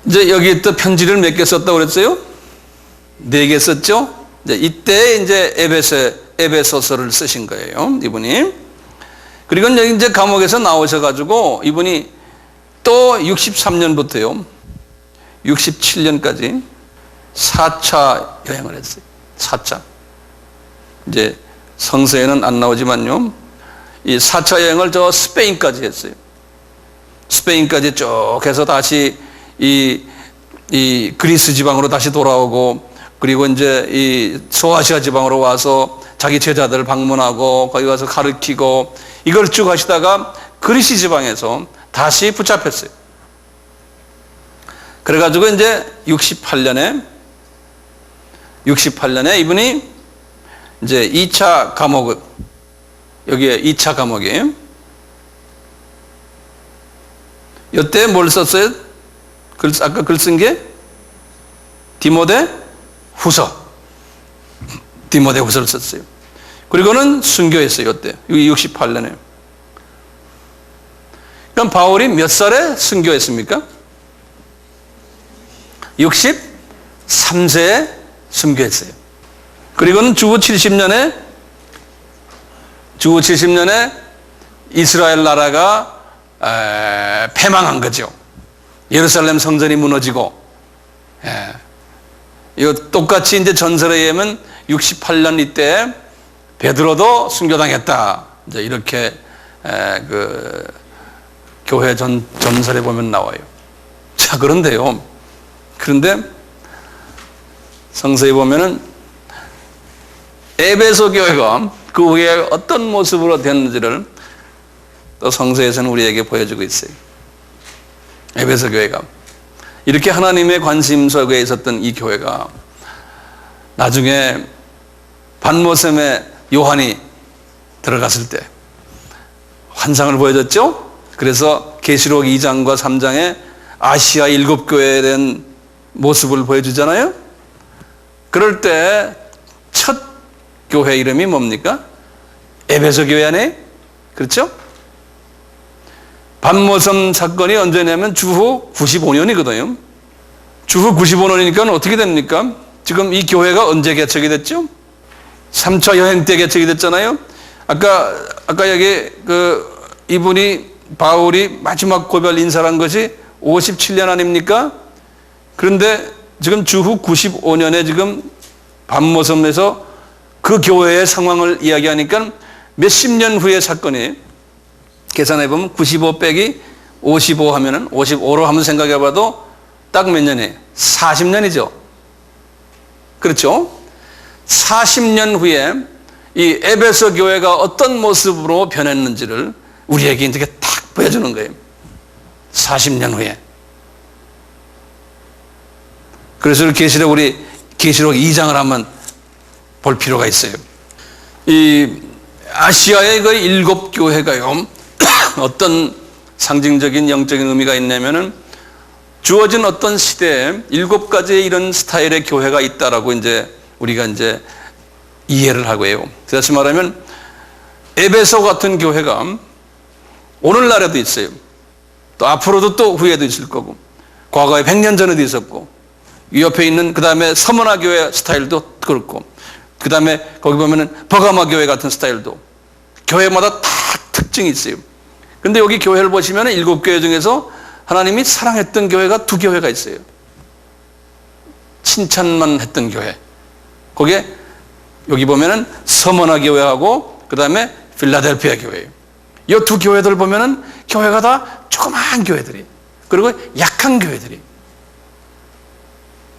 이제 여기 또 편지를 몇 개 썼다고 그랬어요? 4개 썼죠? 이때 이제 에베소서를 쓰신 거예요, 이분이. 그리고 이제 감옥에서 나오셔가지고 이분이 또 63년부터요, 67년까지 4차 여행을 했어요. 4차. 이제 성서에는 안 나오지만요, 이 4차 여행을 저 스페인까지 했어요. 스페인까지 쭉 해서 다시 이 그리스 지방으로 다시 돌아오고, 그리고 이제 이 소아시아 지방으로 와서 자기 제자들을 방문하고 거기 가서 가르치고, 이걸 쭉 하시다가 그리스 지방에서 다시 붙잡혔어요. 그래가지고 이제 68년에 이분이 이제 2차 감옥, 여기에 2차 감옥이에요. 이때 뭘 썼어요? 아까 글 쓴 게 디모데 후서를 썼어요. 그리고는 순교했어요. 이때 68년에. 그럼 바울이 몇 살에 순교했습니까? 63세에 순교했어요. 그리고는 주후 70년에 주후 70년에 이스라엘 나라가 패망한 거죠. 예루살렘 성전이 무너지고, 이거 똑같이 이제 전설에 의하면 68년 이때 베드로도 순교당했다. 이제 이렇게 그 교회 전설에 보면 나와요. 자, 그런데 성서에 보면은 에베소 교회가 그 후에 어떤 모습으로 됐는지를 또 성서에서는 우리에게 보여주고 있어요. 에베소 교회가 이렇게 하나님의 관심 속에 있었던 이 교회가 나중에 반모섬에 요한이 들어갔을 때 환상을 보여줬죠. 그래서 계시록 2장과 3장에 아시아 7교회에 대한 모습을 보여주잖아요. 그럴 때 첫 교회 이름이 뭡니까? 에베소 교회 안에, 그렇죠? 반모섬 사건이 언제냐면 주후 95년이거든요. 주후 95년이니까 어떻게 됩니까? 지금 이 교회가 언제 개척이 됐죠? 3차 여행 때 개척이 됐잖아요. 아까 여기 이분이 바울이 마지막 고별 인사를 한 것이 57년 아닙니까? 그런데 지금 주후 95년에 지금 반모섬에서 그 교회의 상황을 이야기하니까 몇십 년 후의 사건이, 계산해 보면 95 빼기 55 하면은 55로 한번 생각해 봐도 딱 몇 년이에요? 40년이죠. 그렇죠? 40년 후에 이 에베소 교회가 어떤 모습으로 변했는지를 우리에게 이렇게 딱 보여주는 거예요. 40년 후에. 그래서 우리 계시록 2장을 한번 볼 필요가 있어요. 이 아시아의 그 7교회가요, 어떤 상징적인 영적인 의미가 있냐면은 주어진 어떤 시대에 7가지의 이런 스타일의 교회가 있다라고 우리가 이해를 하고 해요. 다시 말하면 에베소 같은 교회가 오늘날에도 있어요. 또 앞으로도 또 후에도 있을 거고, 과거에 100년 전에도 있었고, 이 옆에 있는 그 다음에 서머나 교회 스타일도 그렇고, 그 다음에 거기 보면은 버가마 교회 같은 스타일도, 교회마다 다 특징이 있어요. 근데 여기 교회를 보시면 7교회 중에서 하나님이 사랑했던 교회가 2교회가 있어요. 칭찬만 했던 교회. 거기에 여기 보면은 서머나 교회하고 그 다음에 필라델피아 교회예요. 이 2교회들 보면은 교회가 다 조그마한 교회들이, 그리고 약한 교회들이.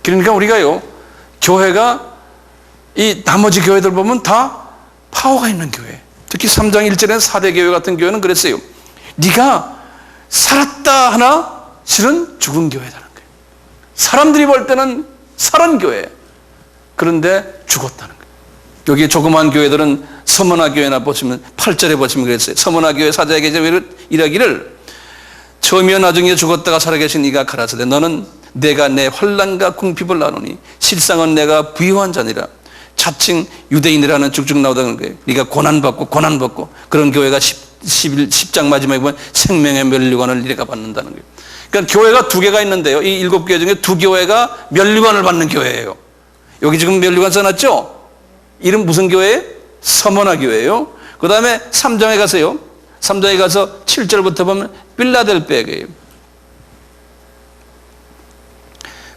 그러니까 우리가요, 교회가 이 나머지 교회들 보면 다 파워가 있는 교회. 특히 3장 1절에 4대 교회 같은 교회는 그랬어요. 네가 살았다 하나 실은 죽은 교회라는 거예요. 사람들이 볼 때는 살은 교회, 그런데 죽었다는 거예요. 여기 조그만 교회들은 서머나 교회나 보시면 8절에 보시면 그랬어요. 서머나 교회 사자에게 이르기를 처음이여 나중에 죽었다가 살아계신 이가 가라사대 너는 내가 내 환난과 궁핍을 나누니 실상은 내가 부유한 자니라. 자칭 유대인이라는 쭉쭉 나오다는 거예요. 네가 고난받고 그런 교회가 10장 마지막에 보면 생명의 면류관을 네가 받는다는 거예요. 그러니까 교회가 2개가 있는데요, 이 7교회 중에 2교회가 면류관을 받는 교회예요. 여기 지금 면류관 써놨죠? 이름 무슨 교회예요? 서머나 교회예요. 그 다음에 3장에 가세요. 3장에 가서 7절부터 보면 필라델피아 교회예요.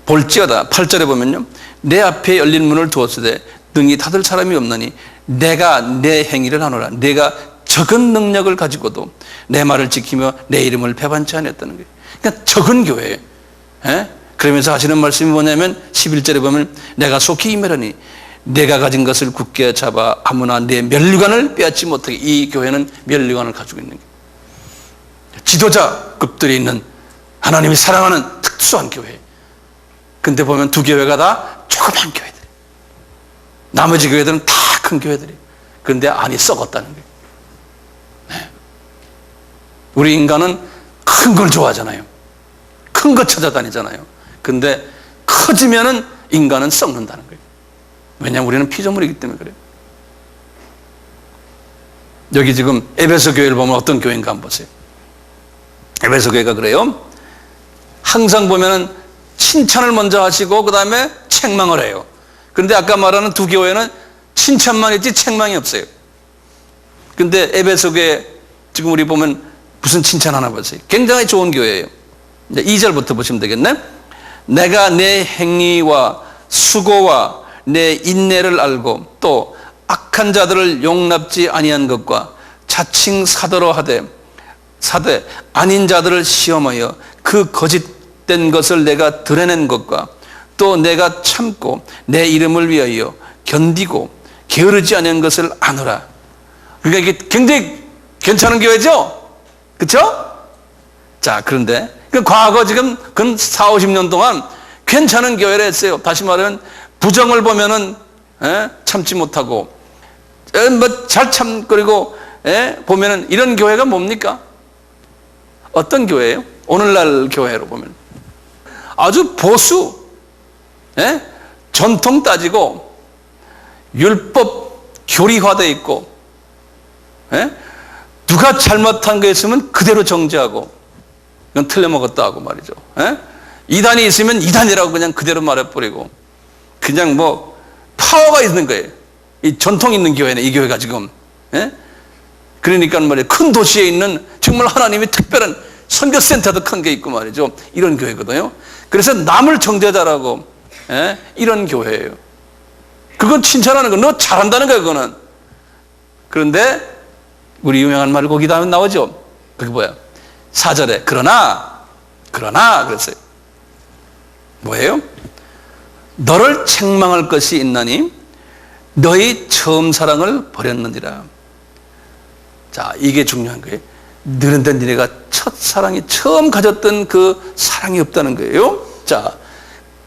볼지어다 8절에 보면요, 내 앞에 열린 문을 두었으되 능히 닫을 사람이 없나니 내가 내 행위를 하노라. 내가 적은 능력을 가지고도 내 말을 지키며 내 이름을 배반치 않았다는 거예요. 그러니까 적은 교회예요. 그러면서 하시는 말씀이 뭐냐면 11절에 보면 내가 속히 임하려니 내가 가진 것을 굳게 잡아 아무나 내 면류관을 빼앗지 못하게. 이 교회는 면류관을 가지고 있는 거예요. 지도자급들이 있는 하나님이 사랑하는 특수한 교회. 근데 보면 2교회가 다 조그만 교회들, 나머지 교회들은 다 큰 교회들이에요. 그런데 안이 썩었다는 거예요. 우리 인간은 큰 걸 좋아하잖아요. 큰 거 찾아다니잖아요. 근데 커지면은 인간은 썩는다는 거예요. 왜냐하면 우리는 피조물이기 때문에 그래요. 여기 지금 에베소 교회를 보면 어떤 교회인가 한번 보세요. 에베소 교회가 그래요. 항상 보면은 칭찬을 먼저 하시고 그 다음에 책망을 해요. 그런데 아까 말하는 2교회는 칭찬만 있지 책망이 없어요. 근데 에베소교회 지금 우리 보면 무슨 칭찬하나 보세요. 굉장히 좋은 교회예요. 이제 2절부터 보시면 되겠네. 내가 내 행위와 수고와 내 인내를 알고 또 악한 자들을 용납지 아니한 것과 자칭 사도로 사대 아닌 자들을 시험하여 그 거짓된 것을 내가 드러낸 것과 또 내가 참고 내 이름을 위하여 견디고 게으르지 않은 것을 아노라. 그러니까 이게 굉장히 괜찮은 교회죠? 그렇죠? 자, 그런데 과거 지금 근 4, 50년 동안 괜찮은 교회를 했어요. 다시 말하면 부정을 보면은 참지 못하고 뭐 잘 참거리고 보면은 이런 교회가 뭡니까? 어떤 교회예요? 오늘날 교회로 보면 아주 보수, 전통 따지고 율법 교리화되어 있고, 누가 잘못한 거 있으면 그대로 정죄하고 이건 틀려먹었다 하고 말이죠. 이단이 있으면 이단이라고 그냥 그대로 말해버리고 그냥 뭐 파워가 있는 거예요. 이 전통 있는 교회네, 이 교회가 지금. 그러니까 말이에요. 큰 도시에 있는 정말 하나님의 특별한 선교센터도 큰 게 있고 말이죠. 이런 교회거든요. 그래서 남을 정죄자라고 이런 교회예요. 그건 칭찬하는 거, 너 잘한다는 거예요, 그거는. 그런데 우리 유명한 말 거기 다음에 나오죠. 그게 뭐야? 4절에 그러나 그랬어요. 뭐예요? 너를 책망할 것이 있나니 너희 처음 사랑을 버렸느니라. 자, 이게 중요한 거예요. 너희들 니네가 첫사랑이 처음 가졌던 그 사랑이 없다는 거예요. 자,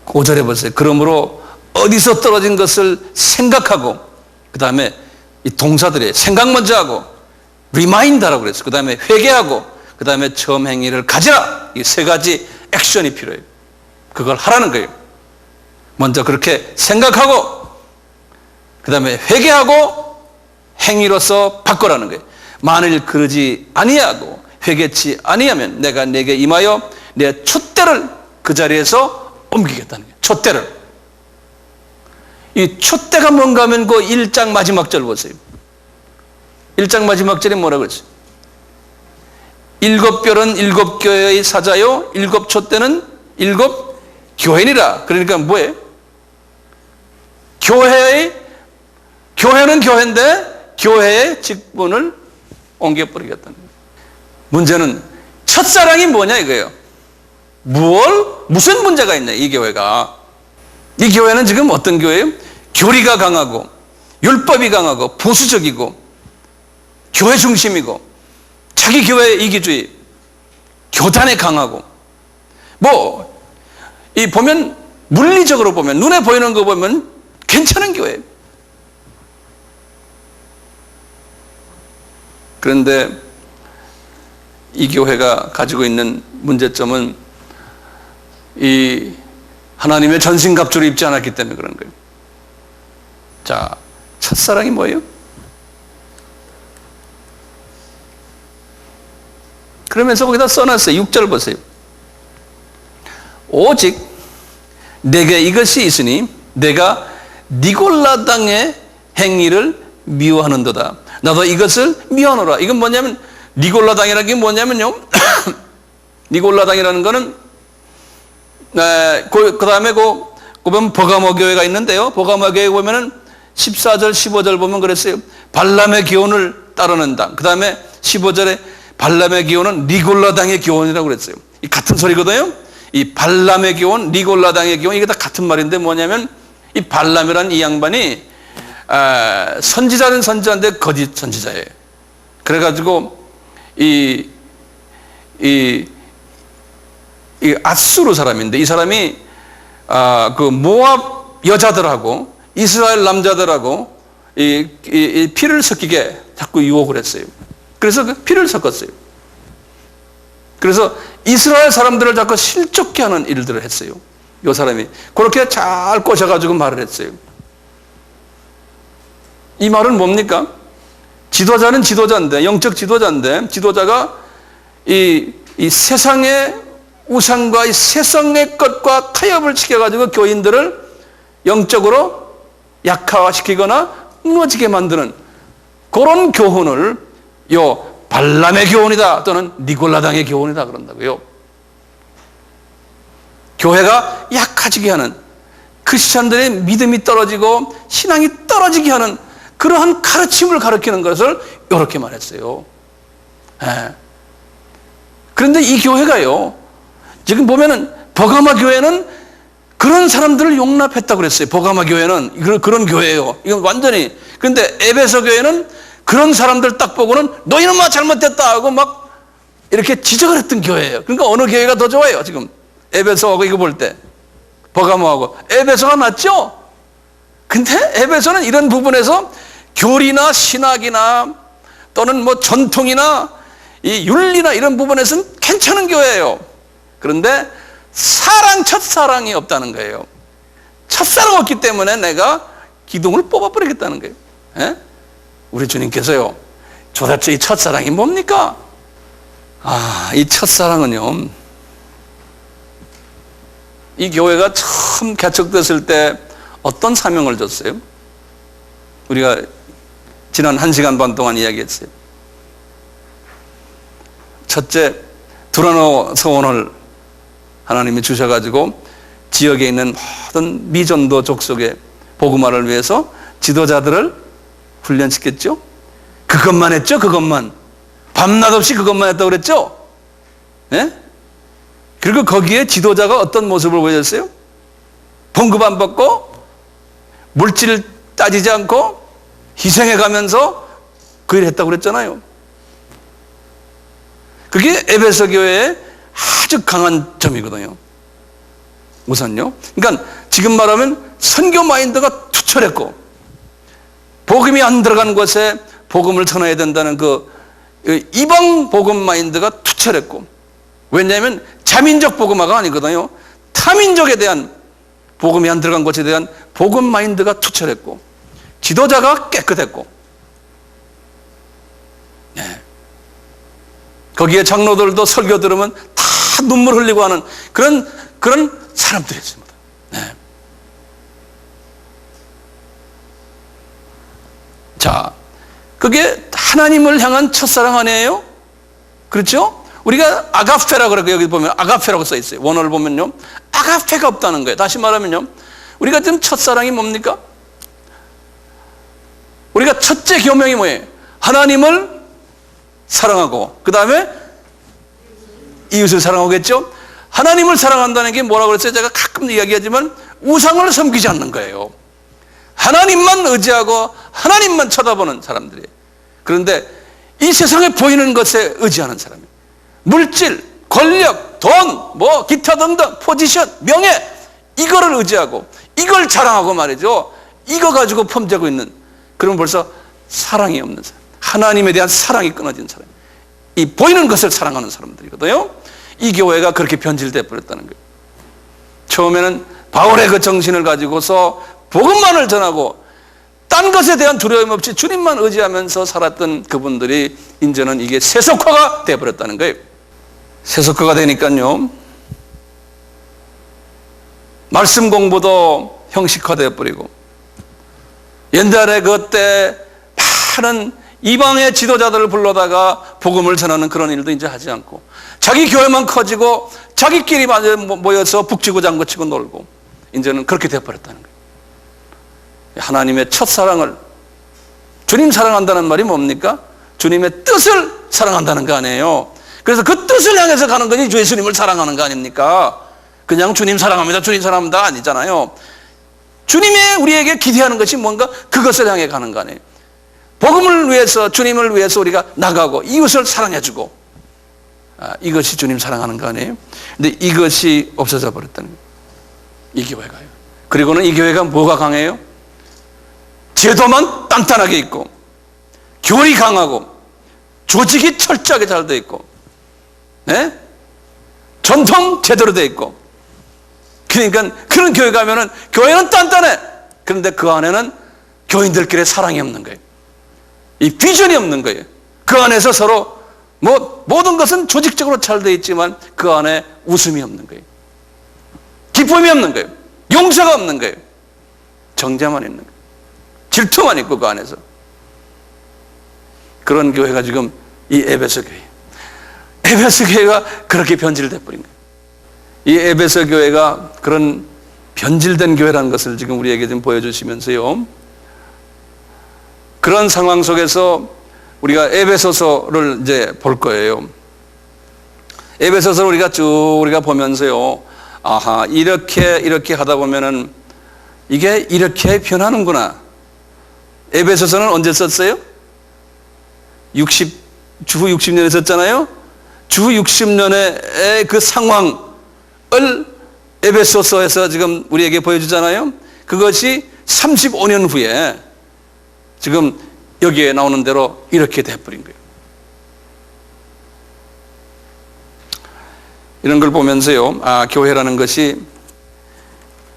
5절에 보세요. 그러므로 어디서 떨어진 것을 생각하고, 그 다음에 이 동사들이 생각 먼저 하고 리마인드라고 그랬어요. 그 다음에 회개하고, 그 다음에 처음 행위를 가지라. 이 세 가지 액션이 필요해요. 그걸 하라는 거예요. 먼저 그렇게 생각하고, 그 다음에 회개하고 행위로서 바꾸라는 거예요. 만일 그러지 아니하고 회개치 아니하면 내가 내게 임하여 내 촛대를 그 자리에서 옮기겠다는 거예요. 촛대를. 이 촛대가 뭔가 하면 그 1장 마지막 절 보세요. 1장 마지막 절에 뭐라고 그랬어요? 7 별은 7 교회의 사자요 7 촛대는 7 교회니라. 그러니까 뭐예요? 교회는 교회인데 교회의 직분을 옮겨버리겠다는 거예요. 문제는 첫사랑이 뭐냐 이거예요. 무슨 문제가 있냐 이 교회가. 이 교회는 지금 어떤 교회예요? 교리가 강하고 율법이 강하고 보수적이고 교회 중심이고 자기 교회의 이기주의, 교단에 강하고 뭐 이 보면 물리적으로 보면 눈에 보이는 거 보면 괜찮은 교회예요. 그런데 이 교회가 가지고 있는 문제점은 이 하나님의 전신갑주를 입지 않았기 때문에 그런 거예요. 자, 첫사랑이 뭐예요? 그러면서 거기다 써놨어요. 6절 보세요. 오직 내게 이것이 있으니 내가 니골라당의 행위를 미워하는도다. 나도 이것을 미워하노라. 이건 뭐냐면 니골라당이라는 게 뭐냐면요. 니골라당이라는 거는 그 다음에 보면 버가모 교회가 있는데요. 버가모 교회 보면은 14절 15절 보면 그랬어요. 발람의 교훈을 따르는다. 그 다음에 15절에 발람의 교훈은 니골라당의 교훈이라고 그랬어요. 이 같은 소리거든요. 이 발람의 교훈, 니골라당의 교훈, 이게 다 같은 말인데 뭐냐면 이 발람이라는 이 양반이 선지자는 선지자인데 거짓 선지자예요. 그래가지고 이 아수르 사람인데 이 사람이 그 모압 여자들하고 이스라엘 남자들하고 이 피를 섞이게 자꾸 유혹을 했어요. 그래서 그 피를 섞었어요. 그래서 이스라엘 사람들을 자꾸 실족케 하는 일들을 했어요. 이 사람이 그렇게 잘 꼬셔가지고 말을 했어요. 이 말은 뭡니까? 지도자는 지도자인데, 영적 지도자인데, 지도자가 이 세상의 우상과 이 세상의 것과 타협을 시켜가지고 교인들을 영적으로 약화시키거나 무너지게 만드는 그런 교훈을 발람의 교훈이다 또는 니골라당의 교훈이다 그런다고요. 교회가 약해지게 하는, 크리스찬들의 믿음이 떨어지고 신앙이 떨어지게 하는 그러한 가르침을 가르치는 것을 이렇게 말했어요. 예. 그런데 이 교회가요, 지금 보면은 버가마 교회는 그런 사람들을 용납했다고 그랬어요. 버가마 교회는 그런 교회예요. 이건 완전히. 그런데 에베소 교회는 그런 사람들 딱 보고는 너희는 막 잘못됐다 하고 막 이렇게 지적을 했던 교회예요. 그러니까 어느 교회가 더 좋아요, 지금? 에베소하고 이거 볼 때. 버가모하고. 에베소가 낫죠? 근데 에베소는 이런 부분에서 교리나 신학이나 또는 뭐 전통이나 이 윤리나 이런 부분에서는 괜찮은 교회예요. 그런데 첫사랑이 없다는 거예요. 첫사랑 없기 때문에 내가 기둥을 뽑아버리겠다는 거예요. 예? 우리 주님께서요, 도대체 이 첫사랑이 뭡니까? 이 첫사랑은요, 이 교회가 처음 개척됐을 때 어떤 사명을 줬어요? 우리가 지난 1시간 반 동안 이야기했어요. 첫째, 두라노 서원을 하나님이 주셔가지고 지역에 있는 모든 미전도 족속의 복음화를 위해서 지도자들을 훈련시켰죠. 그것만 했죠. 그것만. 밤낮 없이 그것만 했다고 그랬죠. 네? 그리고 거기에 지도자가 어떤 모습을 보여줬어요? 봉급 안 받고 물질 따지지 않고 희생해 가면서 그 일을 했다고 그랬잖아요. 그게 에베소 교회의 아주 강한 점이거든요. 우선요. 그러니까 지금 말하면 선교 마인드가 투철했고, 복음이 안 들어간 곳에 복음을 전해야 된다는 그 이방 복음 마인드가 투철했고, 왜냐하면 자민족 복음화가 아니거든요. 타민족에 대한 복음이 안 들어간 곳에 대한 복음 마인드가 투철했고, 지도자가 깨끗했고, 네. 거기에 장로들도 설교 들으면 다 눈물 흘리고 하는 그런 사람들이었습니다. 네. 자, 그게 하나님을 향한 첫사랑 아니에요? 그렇죠? 우리가 아가페라 그러고 여기 보면 아가페라고 써 있어요. 원어를 보면요, 아가페가 없다는 거예요. 다시 말하면요, 우리가 지금 첫사랑이 뭡니까? 우리가 첫째 계명이 뭐예요? 하나님을 사랑하고 그 다음에 이웃을 사랑하겠죠? 하나님을 사랑한다는 게 뭐라고 그랬어요? 제가 가끔 이야기하지만 우상을 섬기지 않는 거예요. 하나님만 의지하고 하나님만 쳐다보는 사람들이에요. 그런데 이 세상에 보이는 것에 의지하는 사람이에요. 물질, 권력, 돈, 뭐 기타 등등 포지션, 명예, 이거를 의지하고 이걸 자랑하고 말이죠. 이거 가지고 폼재고 있는, 그러면 벌써 사랑이 없는 사람, 하나님에 대한 사랑이 끊어진 사람, 이 보이는 것을 사랑하는 사람들이거든요. 이 교회가 그렇게 변질돼 버렸다는 거예요. 처음에는 바울의 그 정신을 가지고서 복음만을 전하고 딴 것에 대한 두려움 없이 주님만 의지하면서 살았던 그분들이 이제는 이게 세속화가 되어버렸다는 거예요. 세속화가 되니까요, 말씀 공부도 형식화되어 버리고, 옛날에 그때 많은 이방의 지도자들을 불러다가 복음을 전하는 그런 일도 이제 하지 않고, 자기 교회만 커지고 자기끼리 모여서 북치고 장구치고 놀고, 이제는 그렇게 되어버렸다는 거예요. 하나님의 첫사랑을, 주님 사랑한다는 말이 뭡니까? 주님의 뜻을 사랑한다는 거 아니에요. 그래서 그 뜻을 향해서 가는 거니 예수님을 사랑하는 거 아닙니까? 그냥 주님 사랑합니다, 주님 사랑합니다 아니잖아요. 주님의 우리에게 기대하는 것이 뭔가 그것을 향해 가는 거 아니에요. 복음을 위해서, 주님을 위해서 우리가 나가고 이웃을 사랑해주고, 이것이 주님 사랑하는 거 아니에요? 근데 이것이 없어져 버렸다는 거예요, 이 교회가요. 그리고는 이 교회가 뭐가 강해요? 제도만 단단하게 있고, 교리 강하고, 조직이 철저하게 잘 돼 있고, 네? 전통 제대로 돼 있고. 그러니까 그런 교회 가면은 교회는 단단해. 그런데 그 안에는 교인들끼리 사랑이 없는 거예요. 이 비전이 없는 거예요. 그 안에서 서로 모든 것은 조직적으로 잘 돼 있지만 그 안에 웃음이 없는 거예요. 기쁨이 없는 거예요. 용서가 없는 거예요. 정죄만 있는 거예요. 질투만 있고 그 안에서. 그런 교회가 지금 이 에베소 교회. 에베소 교회가 그렇게 변질돼 버린 거예요. 이 에베소 교회가 그런 변질된 교회라는 것을 지금 우리에게 좀 보여주시면서요. 그런 상황 속에서 우리가 에베소서를 이제 볼 거예요. 에베소서를 우리가 보면서요. 아하, 이렇게 하다 보면은 이게 이렇게 변하는구나. 에베소서는 언제 썼어요? 주 60년에 썼잖아요. 주 60년의 그 상황을 에베소서에서 지금 우리에게 보여주잖아요. 그것이 35년 후에 지금 여기에 나오는 대로 이렇게 돼버린 거예요. 이런 걸 보면서요, 아, 교회라는 것이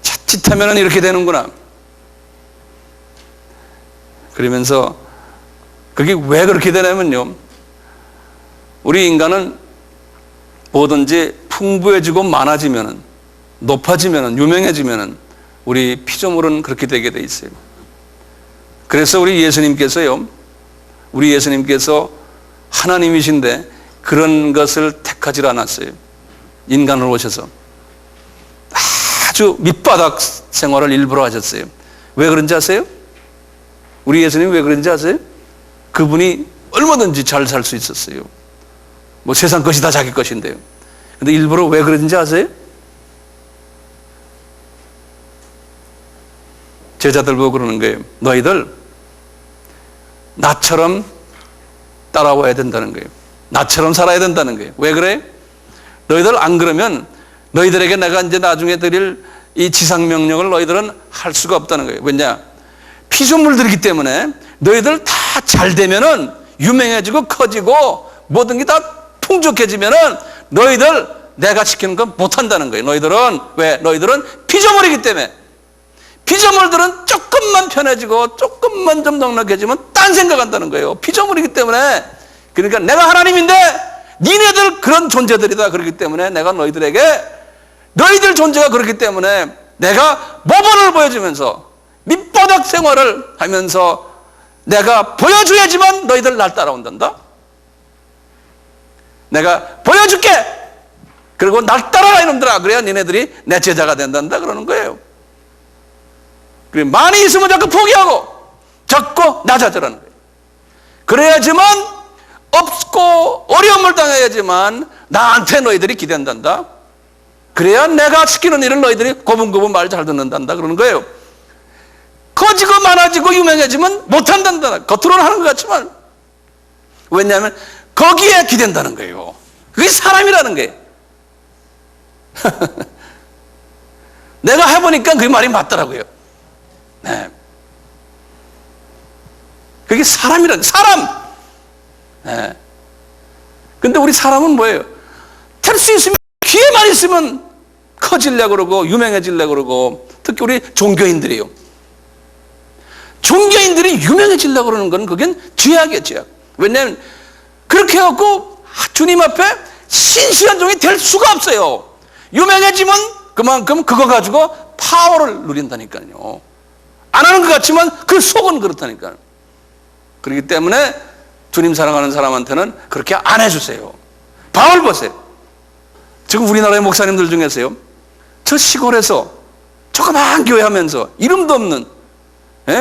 자칫하면 이렇게 되는구나. 그러면서 그게 왜 그렇게 되냐면요, 우리 인간은 뭐든지 풍부해지고 많아지면은, 높아지면은, 유명해지면은 우리 피조물은 그렇게 되게 돼 있어요. 그래서 우리 예수님께서 하나님이신데 그런 것을 택하지 않았어요. 인간으로 오셔서 아주 밑바닥 생활을 일부러 하셨어요. 왜 그런지 아세요? 우리 예수님이 왜 그런지 아세요? 그분이 얼마든지 잘 살 수 있었어요. 뭐 세상 것이 다 자기 것인데요. 근데 일부러 왜 그런지 아세요? 제자들 보고 그러는 거예요. 너희들 나처럼 따라와야 된다는 거예요. 나처럼 살아야 된다는 거예요. 왜 그래? 너희들 안 그러면 너희들에게 내가 이제 나중에 드릴 이 지상명령을 너희들은 할 수가 없다는 거예요. 왜냐? 피조물들이기 때문에 너희들 다 잘 되면은 유명해지고 커지고 모든 게 다 풍족해지면은 너희들 내가 시키는 건 못한다는 거예요. 너희들은 왜? 너희들은 피조물이기 때문에. 피조물들은 조금만 편해지고 조금만 좀 넉넉해지면 딴 생각한다는 거예요. 피조물이기 때문에. 그러니까 내가 하나님인데 니네들 그런 존재들이다. 그렇기 때문에 내가 너희들 존재가 그렇기 때문에 내가 모범을 보여주면서 밑바닥 생활을 하면서 내가 보여줘야지만 너희들 날 따라온단다. 내가 보여줄게. 그리고 날 따라라 이놈들아. 그래야 니네들이 내 제자가 된단다. 그러는 거예요. 그리고 많이 있으면 자꾸 포기하고 적고 낮아지라는 거예요. 그래야지만 없고 어려움을 당해야지만 나한테 너희들이 기댄단다. 그래야 내가 시키는 일을 너희들이 고분고분 말 잘 듣는단다. 그러는 거예요. 커지고 많아지고 유명해지면 못한단다. 겉으로는 하는 것 같지만. 왜냐하면 거기에 기댄다는 거예요. 그게 사람이라는 거예요. 내가 해보니까 그 말이 맞더라고요. 네. 그게 사람이라는, 사람! 네. 근데 우리 사람은 뭐예요? 될 수 있으면, 기회만 있으면 커지려고 그러고, 유명해지려고 그러고, 특히 우리 종교인들이요. 종교인들이 유명해지려고 그러는 건 그건 죄악이에요, 죄악. 왜냐하면 그렇게 해갖고 주님 앞에 신실한 종이 될 수가 없어요. 유명해지면 그만큼 그거 가지고 파워를 누린다니까요. 안 하는 것 같지만 그 속은 그렇다니까요. 그렇기 때문에 주님 사랑하는 사람한테는 그렇게 안 해주세요. 바울 보세요. 지금 우리나라의 목사님들 중에서요, 저 시골에서 조그만 교회 하면서 이름도 없는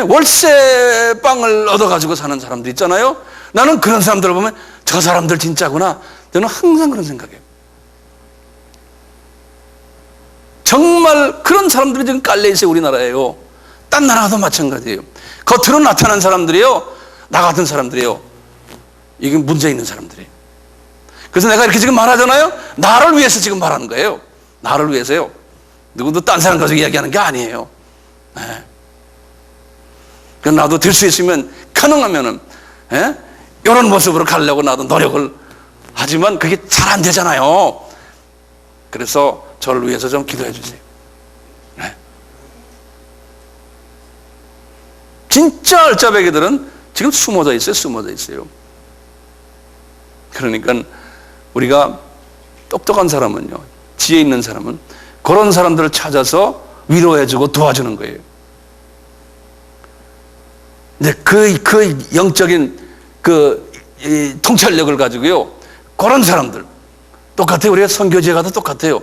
월세방을 얻어가지고 사는 사람들 있잖아요. 나는 그런 사람들을 보면 저 사람들 진짜구나. 저는 항상 그런 생각이에요. 정말 그런 사람들이 지금 깔려있어요. 우리나라에요. 딴 나라도 마찬가지예요. 겉으로 나타난 사람들이요, 나 같은 사람들이요, 이게 문제 있는 사람들이에요. 그래서 내가 이렇게 지금 말하잖아요. 나를 위해서 지금 말하는 거예요. 나를 위해서요. 누구도 딴 사람 가지고 이야기하는 게 아니에요. 네. 나도 될 수 있으면, 가능하면은 이런 모습으로 가려고 나도 노력을 하지만 그게 잘 안 되잖아요. 그래서 저를 위해서 좀 기도해 주세요. 네. 진짜 알짜배기들은 지금 숨어져 있어요. 그러니까 우리가 똑똑한 사람은요, 지혜 있는 사람은 그런 사람들을 찾아서 위로해주고 도와주는 거예요. 이제 그 영적인 그 이 통찰력을 가지고요. 그런 사람들. 똑같아요. 우리가 선교제 가도 똑같아요.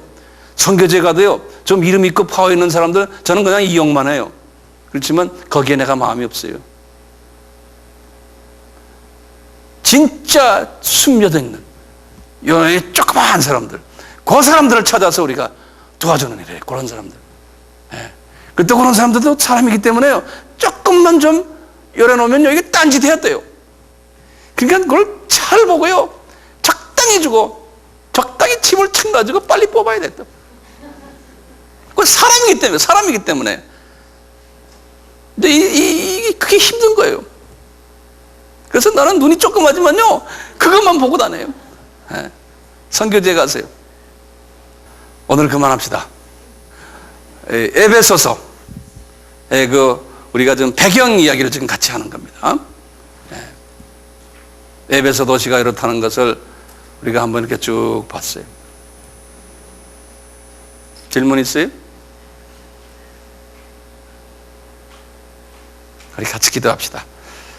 선교제 가도요. 좀 이름 있고 파워 있는 사람들 저는 그냥 이용만 해요. 그렇지만 거기에 내가 마음이 없어요. 진짜 숨겨져 있는 요 조그마한 사람들, 그 사람들을 찾아서 우리가 도와주는 일이에요. 그런 사람들. 예. 또 그런 사람들도 사람이기 때문에요. 조금만 좀 열어놓으면 여기 딴짓 해야 돼요. 그러니까 그걸 잘 보고요. 적당히 주고, 적당히 침을 탁 놔주고 빨리 뽑아야 돼. 그 사람이기 때문에. 근데 그게 힘든 거예요. 그래서 나는 눈이 조그마지만요, 그것만 보고 다녀요. 예. 선교제 가세요. 오늘 그만합시다. 에베소서, 우리가 좀 배경 이야기를 지금 같이 하는 겁니다. 에베소 도시가 이렇다는 것을 우리가 한번 이렇게 쭉 봤어요. 질문 있어요? 우리 같이 기도합시다.